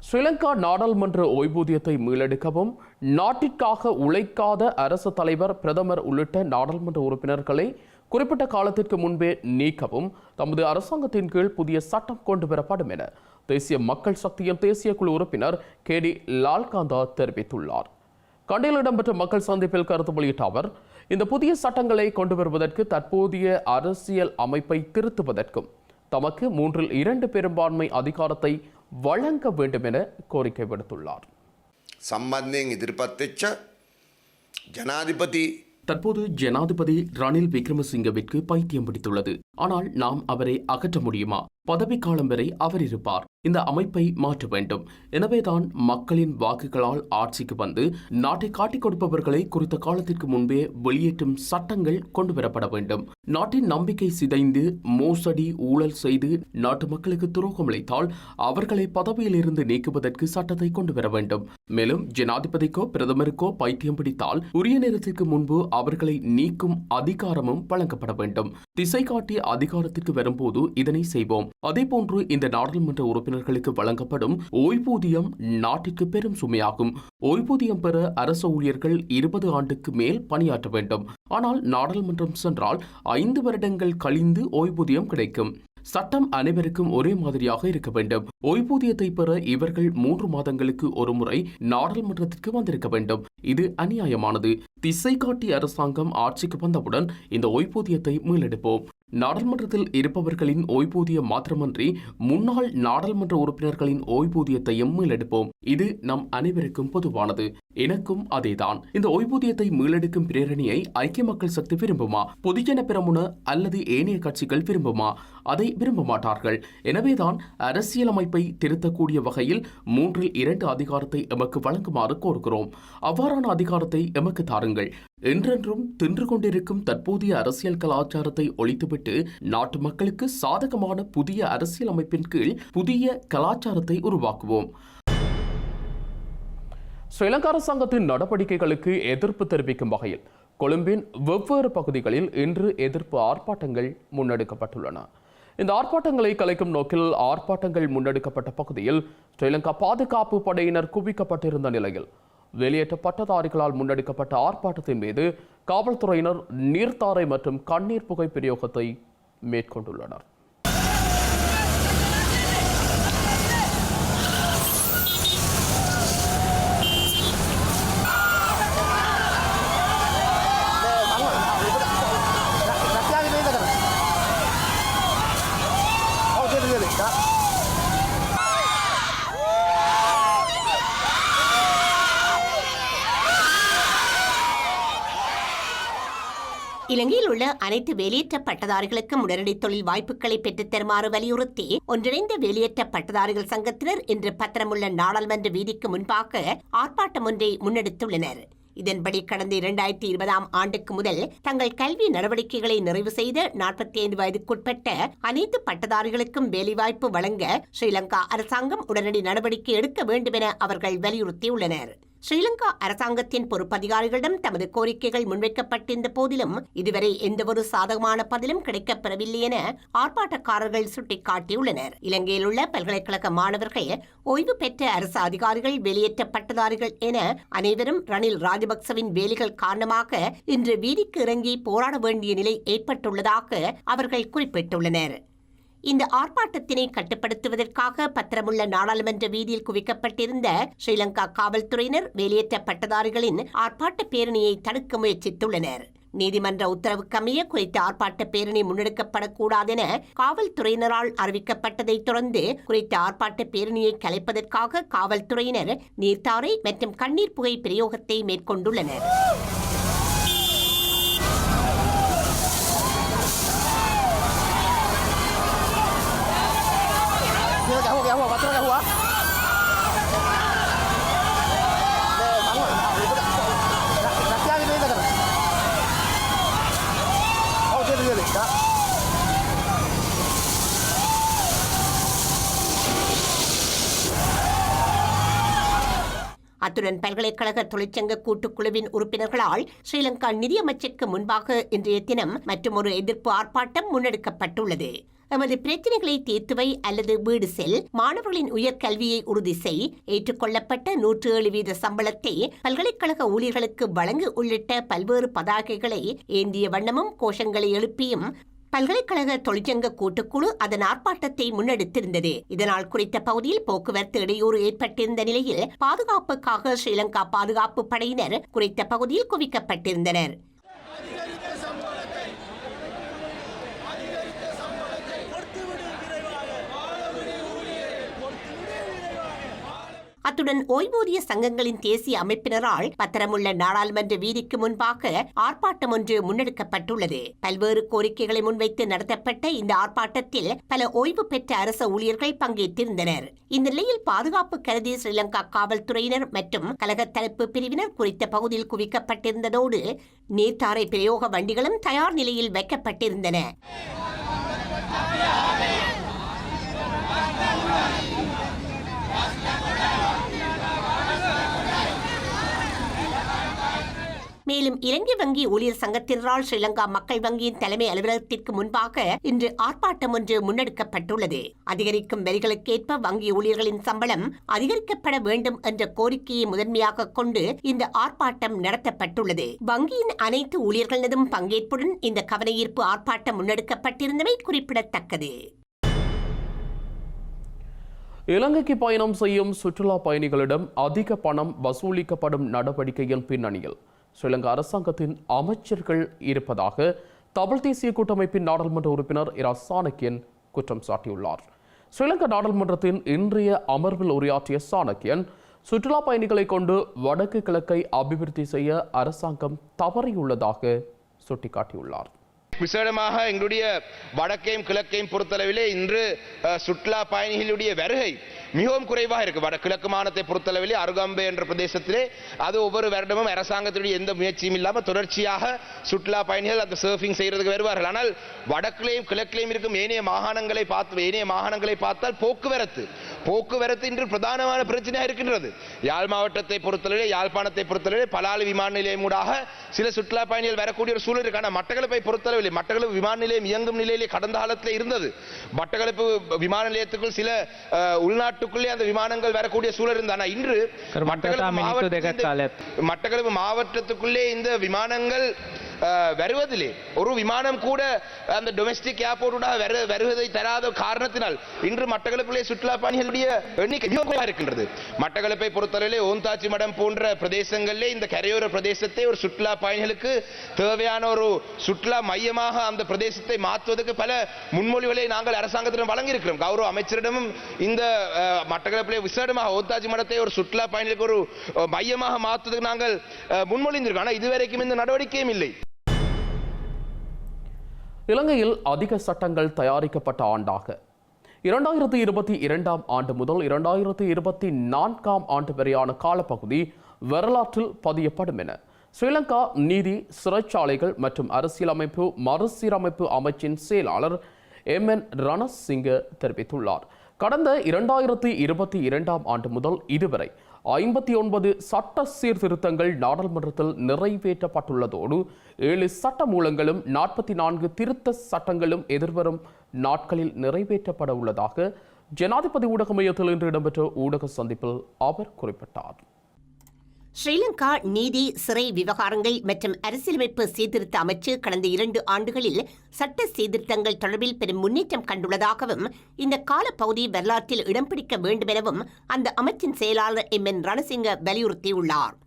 ஸ்ரீலங்கா நாடாளுமன்ற ஓய்வூதியத்தை மீளெடுக்கவும் நாட்டிற்காக உழைக்காத அரசு தலைவர் பிரதமர் உள்ளிட்ட நாடாளுமன்ற உறுப்பினர்களை குறிப்பிட்ட காலத்திற்கு முன்பே நீக்கவும் தமது அரசாங்கத்தின் கீழ் புதிய சட்டம் கொண்டு வரப்படும் என தேசிய மக்கள் சக்தியின் தேசிய குழு உறுப்பினர் கேடி லால்காந்தா தெரிவித்துள்ளார். கண்டியில் இடம்பெற்ற மக்கள் சந்திப்பில் கருத்து வெளியிட்ட அவர், இந்த புதிய சட்டங்களை கொண்டு வருவதற்கு தற்போதைய அரசியல் அமைப்பை திருத்துவதற்கும் தமக்கு 3/2 பெரும்பான்மை அதிகாரத்தை வழங்க வேண்டும் என கோரிக்கை விடுத்துள்ளார். சம்பந்தයෙන් ඉදිරිපත් වෙච්ච ජනාධිපති தற்போது ஜனாதிபதி ரணில் விக்ரமசிங்கவிற்கு பைத்தியம் பிடித்துள்ளது. ஆனால் நாம் அவரை அகற்ற முடியுமா? பதவிக்காலம் வரை அவர் இருப்பார். இந்த அமைப்பை மாற்ற வேண்டும். எனவேதான் மக்களின் வாக்குகளால் ஆட்சிக்கு வந்து நாட்டை காட்டிக் கொடுப்பவர்களை குறித்த காலத்திற்கு முன்பே வெளியேற்றும் சட்டங்கள் கொண்டுவரப்பட வேண்டும். நாட்டின் நம்பிக்கை சிதைந்து மோசடி ஊழல் செய்து நாட்டு மக்களுக்கு துரோகம் அளித்தால் அவர்களை பதவியில் இருந்து நீக்குவதற்கு சட்டத்தை கொண்டு வர வேண்டும். மேலும் ஜனாதிபதிக்கோ பிரதமருக்கோ பைத்தியம் பிடித்தால் உரிய நேரத்திற்கு முன்பு அவர்களை நீக்கும் அதிகாரமும் வழங்கப்பட வேண்டும். திசை காட்டிய அதிகாரத்திற்கு வரும்போது இதனை செய்வோம். அதேபோன்று இந்த நாடாளுமன்ற உறுப்பினர்களுக்கு வழங்கப்படும் ஓய்வூதியம் நாட்டிற்கு பெரும் சுமையாகும். ஓய்வூதியம் பெற அரசு ஊழியர்கள் 20 ஆண்டுக்கு மேல் பணியாற்ற வேண்டும். ஆனால் நாடாளுமன்றம் சென்றால் 5 வருடங்கள் கழிந்து ஓய்வூதியம் கிடைக்கும். சட்டம் அனைவருக்கும் ஒரே மாதிரியாக இருக்க வேண்டும். ஓய்வூதியத்தை பெற இவர்கள் 3 மாதங்களுக்கு ஒரு முறை நாடாளுமன்றத்திற்கு வந்திருக்க வேண்டும். இது அநியாயமானது. திசை காட்டி அரசாங்கம் ஆட்சிக்கு வந்தவுடன் இந்த ஓய்வூதியத்தை மீளெடுப்போம். நாடாளுமன்றத்தில் இருப்பவர்களின் ஓய்வூதியம் மாத்திரமன்றி முன்னாள் நாடாளுமன்ற உறுப்பினர்களின் ஓய்வூதியத்தையும் மீளெடுப்போம். இது நம் அனைவருக்கும் பொதுவானது. எனக்கும் அதேதான். இந்த ஓய்வூதியத்தை மீளெடுக்கும் பிரேரணியை ஐக்கிய மக்கள் சக்தி விரும்புமா? பொதுஜன பெரமுன அல்லது ஏனைய கட்சிகள் விரும்புமா? அதை விரும்ப மாட்டார்கள். எனவேதான் அரசியலமைப்பை திருத்தக்கூடிய வகையில் 3/2 அதிகாரத்தை எமக்கு வழங்குமாறு கோருகிறோம். அவ்வாறான அதிகாரத்தை எமக்கு தாருங்கள். என்றென்றும் தின்று கொண்டிருக்கும் தற்போதைய அரசியல் கலாச்சாரத்தை ஒழித்துவிட்டு நாட்டு மக்களுக்கு சாதகமான புதிய அரசியல் அமைப்பின் கீழ் புதிய கலாச்சாரத்தை உருவாக்குவோம். ஸ்ரீலங்கா அரசாங்கத்தின் நடவடிக்கைகளுக்கு எதிர்ப்பு தெரிவிக்கும் வகையில் கொழும்பின் வெவ்வேறு பகுதிகளில் இன்று எதிர்ப்பு ஆர்ப்பாட்டங்கள் முன்னெடுக்கப்பட்டுள்ளன. இந்த ஆர்ப்பாட்டங்களை கலைக்கும் நோக்கில் ஆர்ப்பாட்டங்கள் முன்னெடுக்கப்பட்ட பகுதியில் ஸ்ரீலங்கா பாதுகாப்பு படையினர் குவிக்கப்பட்டிருந்த நிலையில் வெளியேற்ற பட்டதாரிகளால் முன்னெடுக்கப்பட்ட ஆர்ப்பாட்டத்தின் மீது காவல்துறையினர் நீர்த்தாரை மற்றும் கண்ணீர் புகை பிரயோகத்தை மேற்கொண்டுள்ளனர். இலங்கையில் உள்ள அனைத்து வேலையற்ற பட்டதாரிகளுக்கும் உடனடி தொழில் வாய்ப்புகளை பெற்றுத் தருமாறு வலியுறுத்தி ஒன்றிணைந்த வேலையற்ற பட்டதாரிகள் சங்கத்தினர் இன்று பத்திரமுள்ள நாடாளுமன்ற வீதிக்கு முன்பாக ஆர்ப்பாட்டம் ஒன்றை முன்னெடுத்துள்ளனர். இதன்படி கடந்த 2020 ஆண்டுக்கு முதல் தங்கள் கல்வி நடவடிக்கைகளை நிறைவு செய்த 45 வயதுக்குட்பட்ட அனைத்து பட்டதாரிகளுக்கும் வேலைவாய்ப்பு வழங்க ஸ்ரீலங்கா அரசாங்கம் உடனடி நடவடிக்கை எடுக்க வேண்டும் என அவர்கள் வலியுறுத்தியுள்ளனர். ஸ்ரீலங்கா அரசாங்கத்தின் பொறுப்பதிகாரிகளிடம் தமது கோரிக்கைகள் முன்வைக்கப்பட்டிருந்த போதிலும் இதுவரை எந்தவொரு சாதகமான பதிலும் கிடைக்கப்பெறவில்லை என ஆர்ப்பாட்டக்காரர்கள் சுட்டிக்காட்டியுள்ளனர். இலங்கையில் உள்ள பல்கலைக்கழக மாணவர்கள், ஓய்வு பெற்ற அரசு அதிகாரிகள், வெளியேற்ற பட்டதாரிகள் என அனைவரும் ரணில் ராஜபக்சவின் வேலைகள் காரணமாக இன்று வீதிக்கு இறங்கி போராட வேண்டிய நிலை ஏற்பட்டுள்ளதாக அவர்கள் குறிப்பிட்டுள்ளனர். இந்த ஆர்ப்பாட்டத்தினை கட்டுப்படுத்துவதற்காக பத்திரமுள்ள நாடாளுமன்ற வீதியில் குவிக்கப்பட்டிருந்த ஸ்ரீலங்கா காவல்துறையினர் வேலையற்ற பட்டதாரிகளின் ஆர்ப்பாட்ட பேரணியை தடுக்க முயற்சித்துள்ளனர். நீதிமன்ற உத்தரவுக்கமைய குறித்த ஆர்ப்பாட்ட பேரணி முன்னெடுக்கப்படக்கூடாதென காவல்துறையினரால் அறிவிக்கப்பட்டதை தொடர்ந்து குறித்த ஆர்ப்பாட்ட பேரணியை கலைப்பதற்காக காவல்துறையினர் நீர்த்தாரை மற்றும் கண்ணீர் புகை பிரயோகத்தை மேற்கொண்டுள்ளனர். அத்துடன் பல்கலைக்கழக தொழிற்சங்க கூட்டுக்குழுவின் உறுப்பினர்களால் ஸ்ரீலங்கா நிதியமைச்சருக்கு முன்பாக இன்றைய தினம் மற்றொரு எதிர்ப்பு ஆர்ப்பாட்டம் முன்னெடுக்கப்பட்டுள்ளது. எமது பிரச்சினைகளை தீர்த்துவை அல்லது வீடு செல், மாணவர்களின் உயர்கல்வியை உறுதி செய், ஏற்றுக்கொள்ளப்பட்ட 107% சம்பளத்தை பல்கலைக்கழக ஊழியர்களுக்கு வழங்கு உள்ளிட்ட பல்வேறு பதாகைகளை ஏந்திய வண்ணமும் கோஷங்களை எழுப்பியும் பல்கலைக்கழக தொழிற்சங்க கூட்டுக்குழு அதன் ஆர்ப்பாட்டத்தை முன்னெடுத்திருந்தது. இதனால் குறித்த பகுதியில் போக்குவரத்து இடையூறு ஏற்பட்டிருந்த நிலையில் பாதுகாப்புக்காக ஸ்ரீலங்கா பாதுகாப்பு படையினர் குறித்த பகுதியில் குவிக்கப்பட்டிருந்தனர். அத்துடன் ஓய்வூதிய சங்கங்களின் தேசிய அமைப்பினரால் பத்திரமுள்ள நாடாளுமன்ற வீதிக்கு முன்பாக ஆர்ப்பாட்டம் ஒன்று முன்னெடுக்கப்பட்டுள்ளது. பல்வேறு கோரிக்கைகளை முன்வைத்து நடத்தப்பட்ட இந்த ஆர்ப்பாட்டத்தில் பல ஓய்வு பெற்ற அரச ஊழியர்கள் பங்கேற்றிருந்தனர். இந்த நிலையில் பாதுகாப்பு கருதி ஸ்ரீலங்கா காவல்துறையினர் மற்றும் கழக தரப்பு பிரிவினர் குறித்த பகுதியில் குவிக்கப்பட்டிருந்ததோடு நேர்த்தாரை பிரயோக வண்டிகளும் தயார் நிலையில் வைக்கப்பட்டிருந்தன. மேலும் இலங்கை வங்கி ஊழியர் சங்கத்தினரால் ஸ்ரீலங்கா மக்கள் வங்கியின் தலைமை அலுவலகத்திற்கு முன்பாக இன்று ஆர்ப்பாட்டம் ஒன்று முன்னெடுக்கப்பட்டுள்ளது. அதிகரிக்கும் வரிகளுக்கேற்ப வங்கி ஊழியர்களின் சம்பளம் அதிகரிக்கப்பட வேண்டும் என்ற கோரிக்கையை முதன்மையாக கொண்டு இந்த ஆர்ப்பாட்டம் நடத்தப்பட்டுள்ளது. வங்கியின் அனைத்து ஊழியர்களினதும் பங்கேற்புடன் இந்த கவனஈர்ப்பு ஆர்ப்பாட்டம் முன்னெடுக்கப்பட்டிருந்தமை குறிப்பிடத்தக்கது. இலங்கைக்கு பயணம் செய்யும் சுற்றுலா பயணிகளிடம் அதிக பணம் வசூலிக்கப்படும் நடவடிக்கையின் பின்னணியில் ஸ்ரீலங்கா அரசாங்கத்தின் அமைச்சர்கள் இருப்பதாக தமிழ் தேசிய கூட்டமைப்பின் நாடாளுமன்ற உறுப்பினர் இரா சாணக்கியன் குற்றம் சாட்டியுள்ளார். ஸ்ரீலங்கா நாடாளுமன்றத்தின் இன்றைய அமர்வில் உரையாற்றிய சாணக்கியன் சுற்றுலா பயணிகளை கொண்டு வடக்கு கிழக்கை அபிவிருத்தி செய்ய அரசாங்கம் தவறியுள்ளதாக சுட்டிக்காட்டியுள்ளார். விசேடமாக எங்களுடைய வடக்கையும் கிழக்கையும் பொறுத்தளவிலே இன்று சுற்றுலா பயணிகளுடைய வருகை மிகவும் குறைவாக இருக்கு. கிழக்கு மாநிலத்தை பொறுத்தளவிலே அருகம்பே என்ற பிரதேசத்திலே அது ஒவ்வொரு வருடமும் அரசாங்கத்தினுடைய எந்த முயற்சியும் இல்லாமல் தொடர்ச்சியாக சுற்றுலா பயணிகள் அந்த சர்ஃபிங் செய்யறதுக்கு வருவார்கள். ஆனால் வடக்கிலேயும் கிழக்கிலேயும் இருக்கும் ஏனைய மாகாணங்களை பார்த்தால் போக்குவரத்து இன்று பிரதானமான பிரச்சனையாக இருக்கின்றது. யாழ் மாவட்டத்தை பொறுத்தளவிலே, யாழ்ப்பாணத்தை பொறுத்தளவிலே பலாலி விமான நிலையம் ஊடாக சில சுற்றுலா பயணிகள் வரக்கூடிய ஒரு சூழல் இருக்கு. ஆனால் மட்டக்களப்பை பொறுத்தளவிலே மட்டக்களப்பு விமான நிலையம் இயங்கும் நிலையிலே கடந்த காலத்தில் இருந்தது. மட்டக்களப்பு விமான நிலையத்துக்குள் சில உள்நாட்டுக்குள்ளே அந்த விமானங்கள் வரக்கூடிய சூழல் இருந்தது. ஆனால் இன்று மட்டக்களப்பு மாவட்டத்துக்குள்ளே இந்த விமானங்கள் வருவதிலே ஒரு விமானம் கூட அந்த டொமெஸ்டிக் ஏர்போர்ட் வருவதை தராத காரணத்தினால் இன்று மட்டக்களப்பிலே சுற்றுலா பயணிகளுடைய எண்ணிக்கை மிகவும் இருக்கின்றது. மட்டக்களப்பை பொறுத்தவரையிலே ஓந்தாச்சி மடம் போன்ற பிரதேசங்களிலே இந்த கரையோர பிரதேசத்தை ஒரு சுற்றுலா பயணிகளுக்கு தேவையான ஒரு சுற்றுலா மையமாக அந்த பிரதேசத்தை மாற்றுவதற்கு பல முன்மொழிகளை நாங்கள் அரசாங்கத்திடம் வழங்கியிருக்கிறோம். கௌரவ அமைச்சரிடமும் இந்த மட்டக்களப்பிலே விசேடமாக ஓந்தாச்சி மடத்தை ஒரு சுற்றுலா பயணிகளுக்கு ஒரு மையமாக மாற்றுவதற்கு நாங்கள் முன்மொழிந்திருக்கோம். ஆனால் இதுவரைக்கும் இந்த நடவடிக்கையும் இல்லை. இலங்கையில் அதிக சட்டங்கள் தயாரிக்கப்பட்ட ஆண்டாக 2022 ஆண்டு முதல் 2024 ஆண்டு வரையான காலப்பகுதி வரலாற்றில் பதியப்படும் என ஸ்ரீலங்கா நீதி, சிறைச்சாலைகள் மற்றும் அரசியலமைப்பு மறுசீரமைப்பு அமைச்சின் செயலாளர் MN ரணசிங்க தெரிவித்துள்ளார். கடந்த 2022 ஆண்டு முதல் இதுவரை 59 சட்ட சீர்திருத்தங்கள் நாடாளுமன்றத்தில் நிறைவேற்றப்பட்டுள்ளதோடு 7 சட்ட மூலங்களும் 44 திருத்த சட்டங்களும் எதிர்வரும் நாட்களில் நிறைவேற்றப்பட உள்ளதாக ஜனாதிபதி ஊடக மையத்தில் இன்று இடம்பெற்ற ஊடக சந்திப்பில் அவர் குறிப்பிட்டார். ஸ்ரீலங்கா நீதி, சிறை விவகாரங்கள் மற்றும் அரசியலமைப்பு சீர்திருத்த அமைச்சு கடந்த 2 ஆண்டுகளில் சட்ட சீர்திருத்தங்கள் தொடர்பில் பெரும் முன்னேற்றம் கண்டுள்ளதாகவும் இந்த காலப்பகுதி வரலாற்றில் இடம் பிடிக்க வேண்டும் எனவும் அந்த அமைச்சின் செயலாளர் MN ரணசிங்க வலியுறுத்தியுள்ளார்.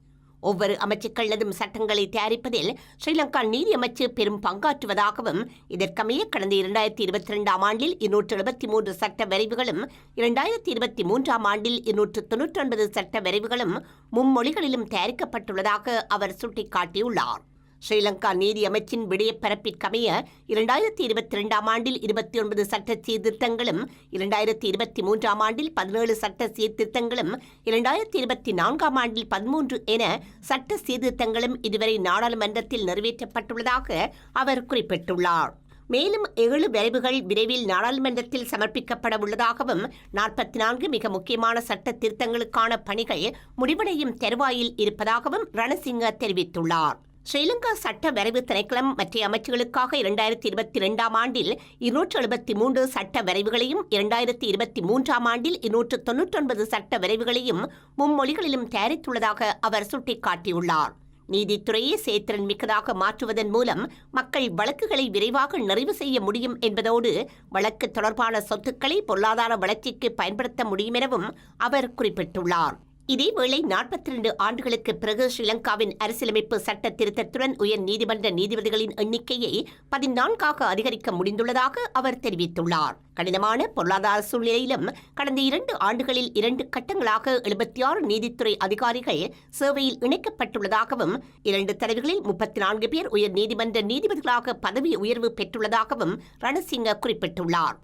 ஒவ்வொரு அமைச்சுக்களதும் சட்டங்களை தயாரிப்பதில் ஸ்ரீலங்கா நீதி அமைச்சு பெரும் பங்காற்றுவதாகவும் இதற்கமைய கடந்த 2022 ஆண்டில் 273 சட்ட வரைவுகளும் 2023 ஆண்டில் 299 சட்ட வரைவுகளும் மும்மொழிகளிலும் தயாரிக்கப்பட்டுள்ளதாக அவர் சுட்டிக்காட்டியுள்ளார். ஸ்ரீலங்கா நீதி அமைச்சின் விடயப்பரப்பிற்கமைய 2022 ஆண்டில் 29 சட்ட சீர்திருத்தங்களும் 2023 ஆண்டில் 17 சட்ட சீர்திருத்தங்களும் 2024 ஆண்டில் 13 என சட்ட சீர்திருத்தங்களும் இதுவரை நாடாளுமன்றத்தில் நிறைவேற்றப்பட்டுள்ளதாக அவர் குறிப்பிட்டுள்ளார். மேலும் 7 வரைவுகள் விரைவில் நாடாளுமன்றத்தில் சமர்ப்பிக்கப்பட உள்ளதாகவும் 44 மிக முக்கியமான சட்ட திருத்தங்களுக்கான பணிகள் முடிவடையும் தருவாயில் இருப்பதாகவும் ரணசிங்க தெரிவித்துள்ளார். ஸ்ரீலங்கா சட்ட வரைவு திணைக்களம் மற்ற அமைச்சுகளுக்காக 2022ஆம் ஆண்டில் 273 சட்ட வரைவுகளையும் 2023ஆம் ஆண்டில் 299 சட்ட வரைவுகளையும் மும்மொழிகளிலும் தயாரித்துள்ளதாக அவர் சுட்டிக்காட்டியுள்ளார். நீதித்துறையை செயற்திறன் மிக்கதாக மாற்றுவதன் மூலம் மக்கள் வழக்குகளை விரைவாக நிறைவு செய்ய முடியும் என்பதோடு வழக்கு தொடர்பான சொத்துக்களை பொருளாதார வளர்ச்சிக்கு பயன்படுத்த முடியும் எனவும் அவர் குறிப்பிட்டுள்ளார். இதேவேளை 42 ஆண்டுகளுக்கு பிறகு ஸ்ரீலங்காவின் அரசியலமைப்பு சட்ட திருத்தத்துடன் உயர் நீதிமன்ற நீதிபதிகளின் எண்ணிக்கையை 14ஆக அதிகரிக்க முடிந்துள்ளதாக அவர் தெரிவித்துள்ளார். கடினமான பொருளாதார சூழ்நிலையிலும் கடந்த 2 ஆண்டுகளில் 2 கட்டங்களாக 76 நீதித்துறை அதிகாரிகள் சேவையில் இணைக்கப்பட்டுள்ளதாகவும் 2 தடவைகளில் 34 பேர் உயர் நீதிமன்ற நீதிபதிகளாக பதவி உயர்வு பெற்றுள்ளதாகவும் ரணசிங்க குறிப்பிட்டுள்ளார்.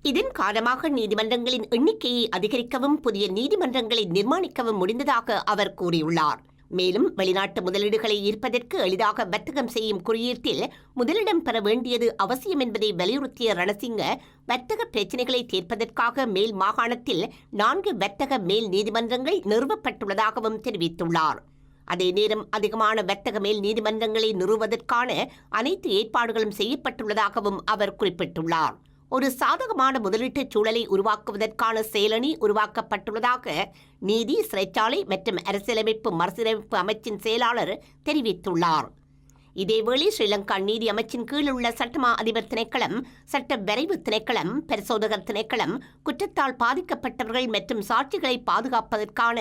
இதன் காரணமாக நீதிமன்றங்களின் எண்ணிக்கையை அதிகரிக்கவும் புதிய நீதிமன்றங்களை நிர்மாணிக்கவும் முடிந்ததாக அவர் கூறியுள்ளார். மேலும் வெளிநாட்டு முதலீடுகளை ஈர்ப்பதற்கு எளிதாக வர்த்தகம் செய்யும் குறியீட்டில் முதலிடம் பெற வேண்டியது அவசியம் என்பதை வலியுறுத்திய ரணசிங்க வர்த்தக பிரச்சினைகளை தீர்ப்பதற்காக மேல் மாகாணத்தில் 4 வர்த்தக மேல் நீதிமன்றங்கள் நிறுவப்பட்டுள்ளதாகவும் தெரிவித்துள்ளார். அதே நேரம் அதிகமான வர்த்தக மேல் நீதிமன்றங்களை நிறுவுவதற்கான அனைத்து ஏற்பாடுகளும் செய்யப்பட்டுள்ளதாகவும் அவர் குறிப்பிட்டுள்ளார். ஒரு சாதகமான முதலீட்டுச் சூழலை உருவாக்குவதற்கான செயலணி உருவாக்கப்பட்டுள்ளதாக நீதி, சிறைச்சாலை மற்றும் அரசியலமைப்பு மறுசீரமைப்பு அமைச்சின் செயலாளர் தெரிவித்துள்ளார். இதேவேளை ஸ்ரீலங்கா நீதி அமைச்சின் கீழ் உள்ள சட்டமா அதிபர் திணைக்களம், சட்ட வரைவு திணைக்களம், பரிசோதகர் திணைக்களம், குற்றத்தால் பாதிக்கப்பட்டவர்கள் மற்றும் சாட்சிகளை பாதுகாப்பதற்கான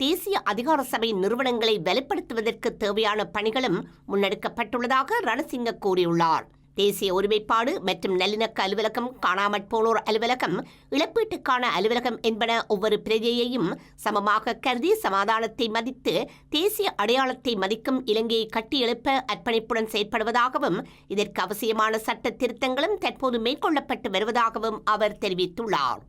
தேசிய அதிகார சபை நிறுவனங்களை வலுப்படுத்துவதற்கு தேவையான பணிகளும் முன்னெடுக்கப்பட்டுள்ளதாக ரணசிங்க கூறியுள்ளார். தேசிய ஒருமைப்பாடு மற்றும் நல்லிணக்க அலுவலகம், காணாமற் போனோர் அலுவலகம், இழப்பீட்டுக்கான அலுவலகம் என்பன ஒவ்வொரு பிரஜையையும் சமமாக கருதி சமாதானத்தை மதித்து தேசிய அடையாளத்தை மதிக்கும் இலங்கையை கட்டியெழுப்ப அர்ப்பணிப்புடன் செயற்படுவதாகவும் இதற்கு அவசியமான சட்ட திருத்தங்களும் தற்போது மேற்கொள்ளப்பட்டு வருவதாகவும் அவர் தெரிவித்துள்ளார்.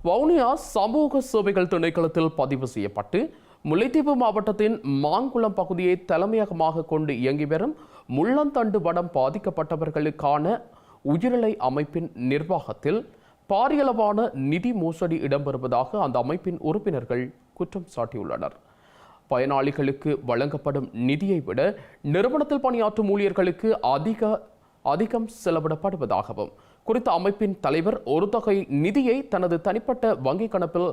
வவுனியா சமூக சேவைகள் திணைக்களத்தில் பதிவு செய்யப்பட்டு முல்லைத்தீவு மாவட்டத்தின் மாங்குளம் பகுதியை தலைமையகமாக கொண்டு இயங்கி வரும் முள்ளந்தண்டு வடம் பாதிக்கப்பட்டவர்களுக்கான உயிரிழை அமைப்பின் நிர்வாகத்தில் பாரியளவான நிதி மோசடி இடம்பெறுவதாக அந்த அமைப்பின் உறுப்பினர்கள் குற்றம் சாட்டியுள்ளனர். பயனாளிகளுக்கு வழங்கப்படும் நிதியை விட நிறுவனத்தில் பணியாற்றும் ஊழியர்களுக்கு அதிகம் செலவிடப்படுவதாகவும் குறித்த அமைப்பின் தலைவர் ஒரு தொகை நிதியை தனது தனிப்பட்ட வங்கிக் கணக்கில்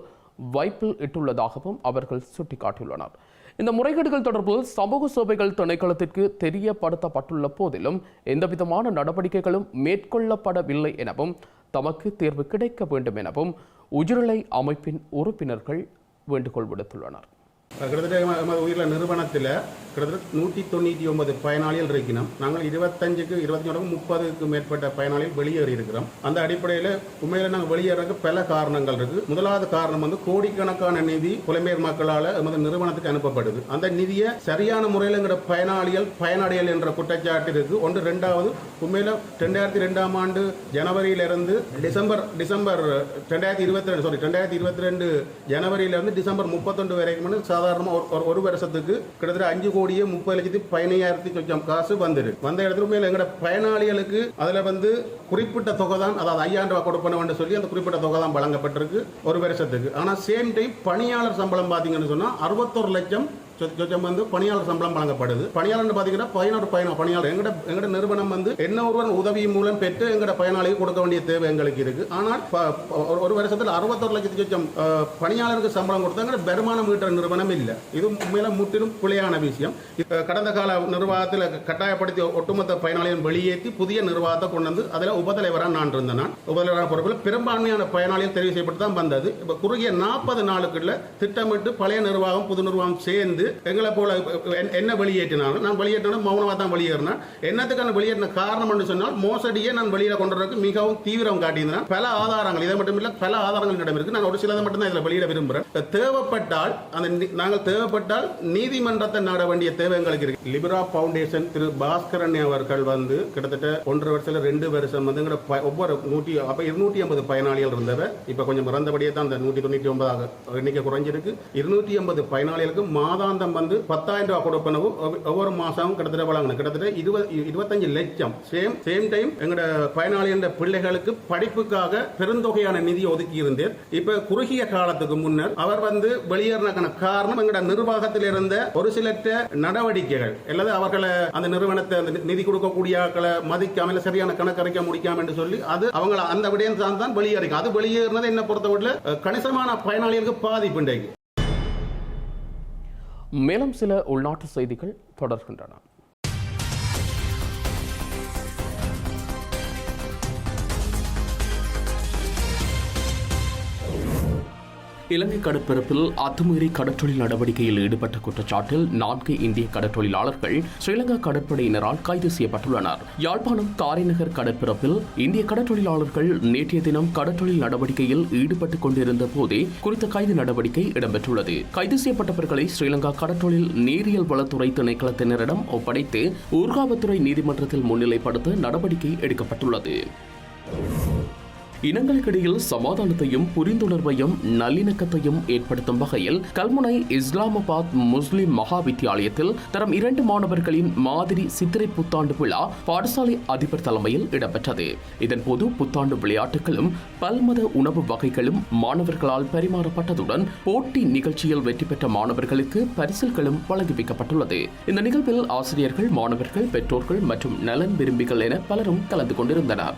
வைப்பில் இட்டுள்ளதாகவும் அவர்கள் சுட்டிக்காட்டியுள்ளனர். இந்த முறைகேடுகள் தொடர்பில் சமூக சேவைகள் திணைக்களத்திற்கு தெரியப்படுத்தப்பட்டுள்ள போதிலும் எந்தவிதமான நடவடிக்கைகளும் மேற்கொள்ளப்படவில்லை எனவும் தமக்கு தீர்வு கிடைக்க வேண்டும் எனவும் உயிரிழை அமைப்பின் உறுப்பினர்கள் வேண்டுகோள் விடுத்துள்ளனர். கிட்டத்தட்ட எமது உயிரில் நிறுவனத்தில் கிட்டத்தட்ட 199 பயனாளிகள் இருக்கிறோம். நாங்கள் 25-30க்கு மேற்பட்ட பயனாளிகள் வெளியேறி இருக்கிறோம். அந்த அடிப்படையில் உண்மையில் நாங்கள் வெளியேறதுக்கு பல காரணங்கள் இருக்கு. முதலாவது காரணம் கோடிக்கணக்கான நிதி புலம்பெயர் மக்களால் எமது நிறுவனத்துக்கு அனுப்பப்படுது. அந்த நிதியை சரியான முறையில் எங்களோட பயனடையல் என்ற குற்றச்சாட்டு இருக்கு. ஒன்று. ரெண்டாவது, உண்மையில் 2002ஆம் ஆண்டு ஜனவரியிலிருந்து டிசம்பர் 2022 ஜனவரியிலிருந்து டிசம்பர் 31 வரைக்கும் சாதாரணமாக ஒரு வருஷத்துக்கு கிட்டத்தட்ட 5,30,15,000 காசு வந்துருக்கு. வந்த இடத்துல மேல எங்களோட பயனாளிகளுக்கு அதுல குறிப்பிட்ட தொகை தான், அதாவது 5,000 ரூபாய் கொடுப்பணும் சொல்லி அந்த குறிப்பிட்ட தொகை தான் வழங்கப்பட்டிருக்கு ஒரு வருஷத்துக்கு. ஆனா சேம் டைம் பணியாளர் சம்பளம் பாத்தீங்கன்னு சொன்னா 61 லட்சம் பணியாளர் சம்பளம் வழங்கப்படுது. பணியாளர் பாத்தீங்கன்னா 11 பணியாளர் எங்கட நிறுவனம் என்ன ஒருவன் உதவி மூலம் பெற்று எங்கட பயனாளிக்கு கொடுக்க வேண்டிய தேவை எங்களுக்கு இருக்கு. ஆனால் ஒரு வருஷத்தில் 61 லட்சம் பணியாளருக்கு சம்பளம் கொடுத்தாங்க வருமானம் ஈட்டுற நிறுவனம் இல்லை. இது உண்மையில முற்றிலும் பிழையான விஷயம். கடந்த கால நிர்வாகத்தில் கட்டாயப்படுத்தி ஒட்டுமொத்த பயனாளிகள் வெளியேற்றி புதிய நிர்வாகத்தை கொண்டு வந்து அதில் உபதலைவராக நான் இருந்தேன். உபதலைவரான பொறுப்பில் பெரும்பான்மையான பயனாளிகள் தெரிவு செய்யப்பட்டு தான் வந்தது. இப்போ குறுகிய 40 நாளுக்குள்ள திட்டமிட்டு பழைய நிர்வாகம் புது நிர்வாகம் சேர்ந்து எங்களை போல என்ன வெளியேற்றினாலும் நான் வெளியேற்றினா மௌனமாக தான் வெளியேறினேன். என்னத்துக்கான வெளியேற்றின காரணம் என்று சொன்னால் மோசடியை நான் வெளியில கொண்டு வரதுக்கு மிகவும் தீவிரம் காட்டியிருந்தேன். பல ஆதாரங்கள், இதை மட்டும் இல்லை பல ஆதாரங்கள் இடம் இருக்கு. நான் ஒரு சிலதை மட்டும் தான் இதில் வெளியிட விரும்புகிறேன். தேவைப்பட்டால் நீதிமன்றத்தை நாட வேண்டிய தேவை எங்களுக்கு இருக்கு. லிபரா பவுண்டேஷன் திரு பாஸ்கரன் அவர்கள் கிட்டத்தட்ட 1.5 வருஷத்துல 2 வருஷம் ஒவ்வொரு 250 பயனாளிகள் இருந்தவர். இப்ப கொஞ்சம் இறந்தபடியே தான் அந்த 199 எண்ணிக்கை குறைஞ்சிருக்கு. 250 பயனாளிகளுக்கு மாதாந்த மாதாந்தம் வந்து 10,000 ரூபாய் கொடுப்பனவு ஒவ்வொரு மாசமும் கிட்டத்தட்ட வழங்கணும். கிட்டத்தட்ட 25 லட்சம். சேம் டைம் எங்களோட பயனாளி என்ற பிள்ளைகளுக்கு படிப்புக்காக பெருந்தொகையான நிதியை ஒதுக்கி இருந்தேன். இப்ப குறுகிய காலத்துக்கு முன்னர் அவர் வந்து வெளியேறின காரணம் எங்களோட நிர்வாகத்தில் இருந்த ஒரு சில நடவடிக்கைகள் அல்லது அவர்களை அந்த நிறுவனத்தை நிதி கொடுக்கக்கூடிய மதிக்காம சரியான கணக்கறைக்க முடிக்காம என்று சொல்லி அது அவங்க அந்த விடயம் தான் வெளியேறிக்கும். அது வெளியேறினது என்ன பொறுத்தவரை கணிசமான பயனாளிகளுக்கு பாதிப்பு. மேலும் சில உள்நாட்டு செய்திகள் தொடர்கின்றன. இலங்கை கடற்பரப்பில் அத்துமீறி கடற்றொழில் நடவடிக்கையில் ஈடுபட்ட குற்றச்சாட்டில் 4 இந்திய கடற்றொழிலாளர்கள் ஸ்ரீலங்கா கடற்படையினரால் கைது செய்யப்பட்டுள்ளனர். யாழ்ப்பாணம் காரைநகர் கடற்பரப்பில் இந்திய கடற்றொழிலாளர்கள் நேற்றைய தினம் கடற்றொழில் நடவடிக்கையில் ஈடுபட்டுக் கொண்டிருந்த போதே குறித்த கைது நடவடிக்கை இடம்பெற்றுள்ளது. கைது செய்யப்பட்டவர்களை ஸ்ரீலங்கா கடற்றொழில் நீரியல் வளத்துறை திணைக்களத்தினரிடம் ஒப்படைத்து ஊர்காவத்துறை நீதிமன்றத்தில் முன்னிலைப்படுத்த நடவடிக்கை எடுக்கப்பட்டுள்ளது. இனங்களுக்கிடையில் சமாதானத்தையும் புரிந்துணர்வையும் நல்லிணக்கத்தையும் ஏற்படுத்தும் வகையில் கல்முனை இஸ்லாமாபாத் முஸ்லிம் மகா வித்தியாலயத்தில் தரம் 2 மாணவர்களின் மாதிரி சித்திரை புத்தாண்டு விழா பாடசாலை அதிபர் தலைமையில் இடம்பெற்றது. இதன்போது புத்தாண்டு விளையாட்டுகளும் பல்மத உணவு வகைகளும் மாணவர்களால் பரிமாறப்பட்டதுடன் போட்டி நிகழ்ச்சியில் வெற்றி பெற்ற மாணவர்களுக்கு பரிசில்களும் வழங்கி வைக்கப்பட்டுள்ளது. இந்த நிகழ்வில் ஆசிரியர்கள், மாணவர்கள், பெற்றோர்கள் மற்றும் நலன் விரும்பிகள் என பலரும் கலந்து கொண்டிருந்தனர்.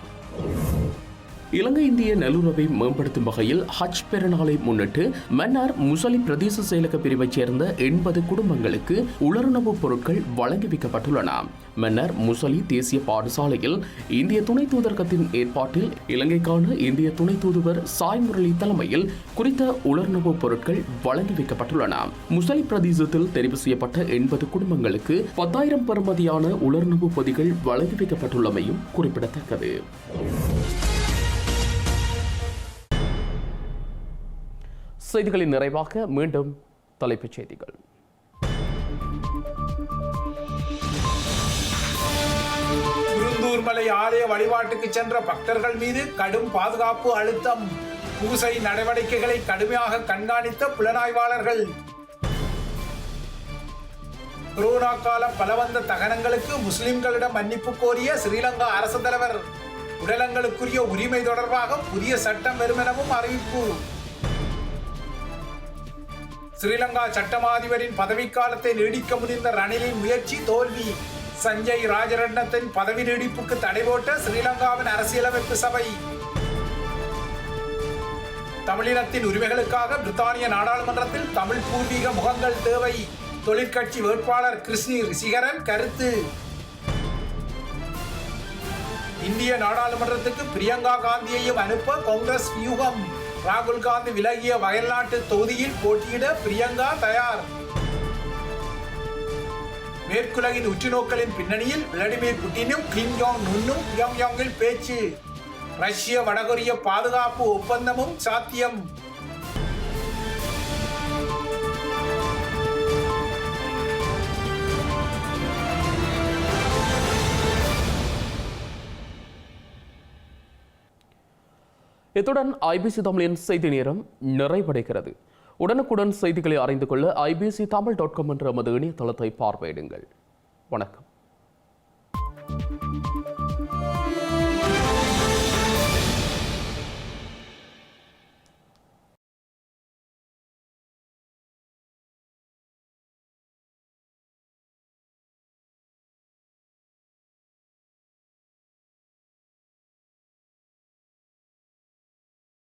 இலங்கை இந்திய நல்லுறவை மேம்படுத்தும் வகையில் ஹஜ் பெருநாளை முன்னிட்டு மன்னார் முசலி பிரதேச செயலக பிரிவைச் சேர்ந்த 80 குடும்பங்களுக்கு உலருணவு பொருட்கள் வழங்கி வைக்கப்பட்டுள்ளன. மன்னார் முசலி தேசிய பாடசாலையில் இந்திய துணை தூதரகத்தின் ஏற்பாட்டில் இலங்கைக்கான இந்திய துணை தூதுவர் சாய் முரளி தலைமையில் குறித்த உலருணவு பொருட்கள் வழங்கி வைக்கப்பட்டுள்ளன. முசலி பிரதேசத்தில் தெரிவு செய்யப்பட்ட 80 குடும்பங்களுக்கு 10,000 பெறுமதியான உலருணவு பொதிகள் வழங்கி வைக்கப்பட்டுள்ளமையும் குறிப்பிடத்தக்கது. செய்திகளின் நிறைவாக மீண்டும் தலைப்புச் செய்திகள். குருந்தூர் மலை ஆலய வழிபாட்டுக்கு சென்ற பக்தர்கள் மீது கடும் பாதுகாப்பு அழுத்தம். பூசை நடவடிக்கைகளை கடுமையாக கண்காணித்த புலனாய்வாளர்கள். கொரோனா கால பலவந்த தகனங்களுக்கு முஸ்லிம்களிடம் மன்னிப்பு கோரிய ஸ்ரீலங்கா அரசு தலைவர். உடலங்களுக்குரிய உரிமை தொடர்பாக புதிய சட்டம் வரும் எனவும் அறிவிப்பு. ஸ்ரீலங்கா சட்டமாதிபரின் பதவிக்காலத்தை நீடிக்க முடிந்த ரணிலின் முயற்சி தோல்வி. சஞ்சய் ராஜரட்னத்தின் பதவி நீடிப்புக்கு தடை போட்ட ஸ்ரீலங்காவின் அரசியலமைப்பு சபை. தமிழினத்தின் உரிமைகளுக்காக பிரித்தானிய நாடாளுமன்றத்தில் தமிழ் பூர்வீக முகங்கள் தேவை. தொழிற்கட்சி வேட்பாளர் கிருஷ்ணி ரிஷிகரன் கருத்து. இந்திய நாடாளுமன்றத்துக்கு பிரியங்கா காந்தியையும் அனுப்ப காங்கிரஸ் வியூகம். ராகுல் காந்தி விலகிய வயல்நாட்டு தொகுதியில் போட்டியிட பிரியங்கா தயார். மேற்குலகின் உற்றுநோக்கலின் பின்னணியில் விளாடிமிர் புட்டினும் கிம் ஜாங் உன்னும் பியோங்யாங்கில் பேச்சு. ரஷ்ய வடகொரிய பாதுகாப்பு ஒப்பந்தமும் சாத்தியம். இத்துடன் ஐபிசி தமிழின் செய்தி நேரம் நிறைவடைகிறது. உடனுக்குடன் செய்திகளை அறிந்து கொள்ள ibctamil.com என்ற நமது இணையதளத்தை பார்வையிடுங்கள். வணக்கம்.